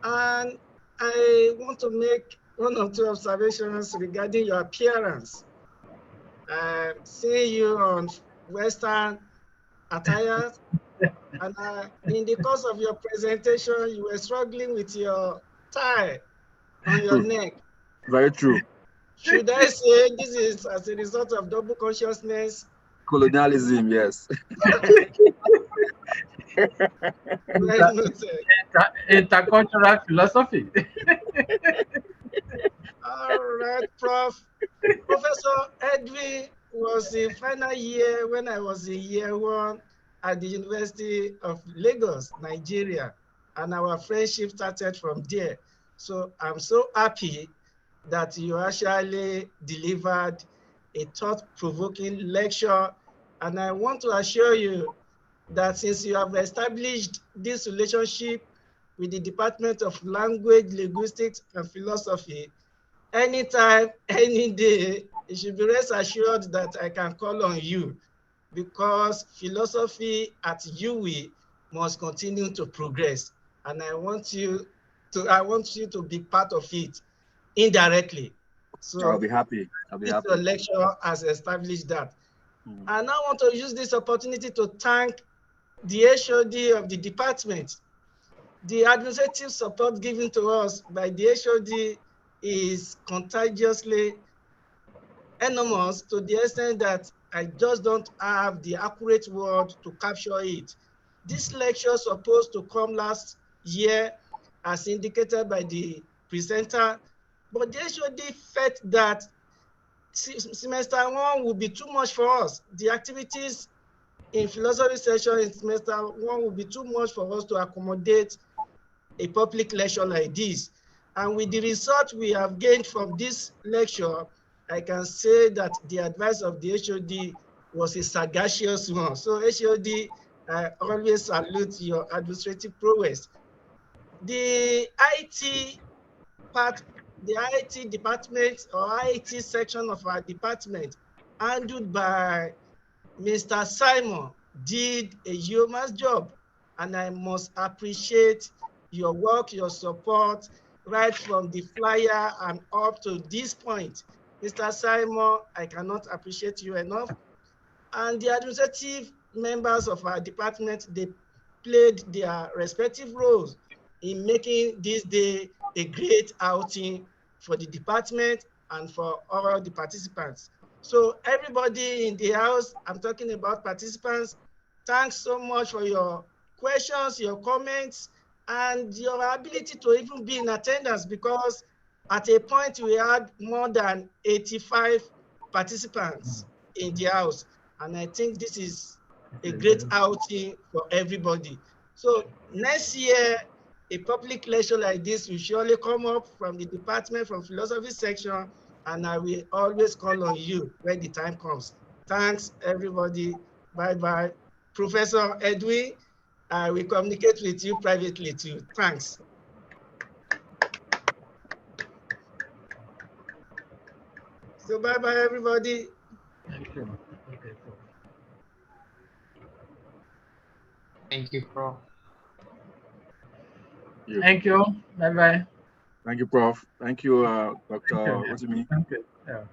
And I want to make one or two observations regarding your appearance. Seeing you on Western attire, and in the course of your presentation, you were struggling with your tie on your neck. Very true. Should I say this is as a result of double consciousness? Colonialism, yes. Well noted. Intercultural philosophy. All right, Prof. Professor Edwin was in final year when I was in year one at the University of Lagos, Nigeria, and our friendship started from there. So I'm so happy that you actually delivered a thought-provoking lecture, and I want to assure you that since you have established this relationship with the Department of Language, Linguistics and Philosophy, anytime, any day, you should be rest assured that I can call on you, because philosophy at UWI must continue to progress. And I want you to be part of it indirectly. So I'll be happy. I'll be happy. your lecture has established that. And I want to use this opportunity to thank the HOD of the department. The administrative support given to us by the HOD is contagiously enormous, to the extent that I just don't have the accurate word to capture it. This lecture supposed to come last year, as indicated by the presenter, but the HOD felt that semester one would be too much for us. The activities in philosophy section in semester one would be too much for us to accommodate a public lecture like this. And with the result we have gained from this lecture, I can say that the advice of the HOD was a sagacious one. So HOD, I always salute your administrative prowess. The IT part, the IT department or IT section of our department, handled by Mr. Simon, did a yeoman's job, and I must appreciate your work, your support, right from the flyer and up to this point. Mr. Simon, I cannot appreciate you enough. And the administrative members of our department, they played their respective roles in making this day a great outing for the department and for all the participants. So everybody in the house, I'm talking about participants, thanks so much for your questions, your comments, and your ability to even be in attendance, because at a point we had more than 85 participants in the house. And I think this is a great outing for everybody. So next year, a public lecture like this will surely come up from the department, from philosophy section, and I will always call on you when the time comes. Thanks, everybody. Bye-bye. Professor Edwin, I will communicate with you privately too. Thanks. So bye-bye, everybody. Thank you. Okay, cool. Thank you, Prof. Thank you. Bye-bye. Thank you, Prof. Thank you, Dr. Thank you. Rotimi. Thank you. Yeah.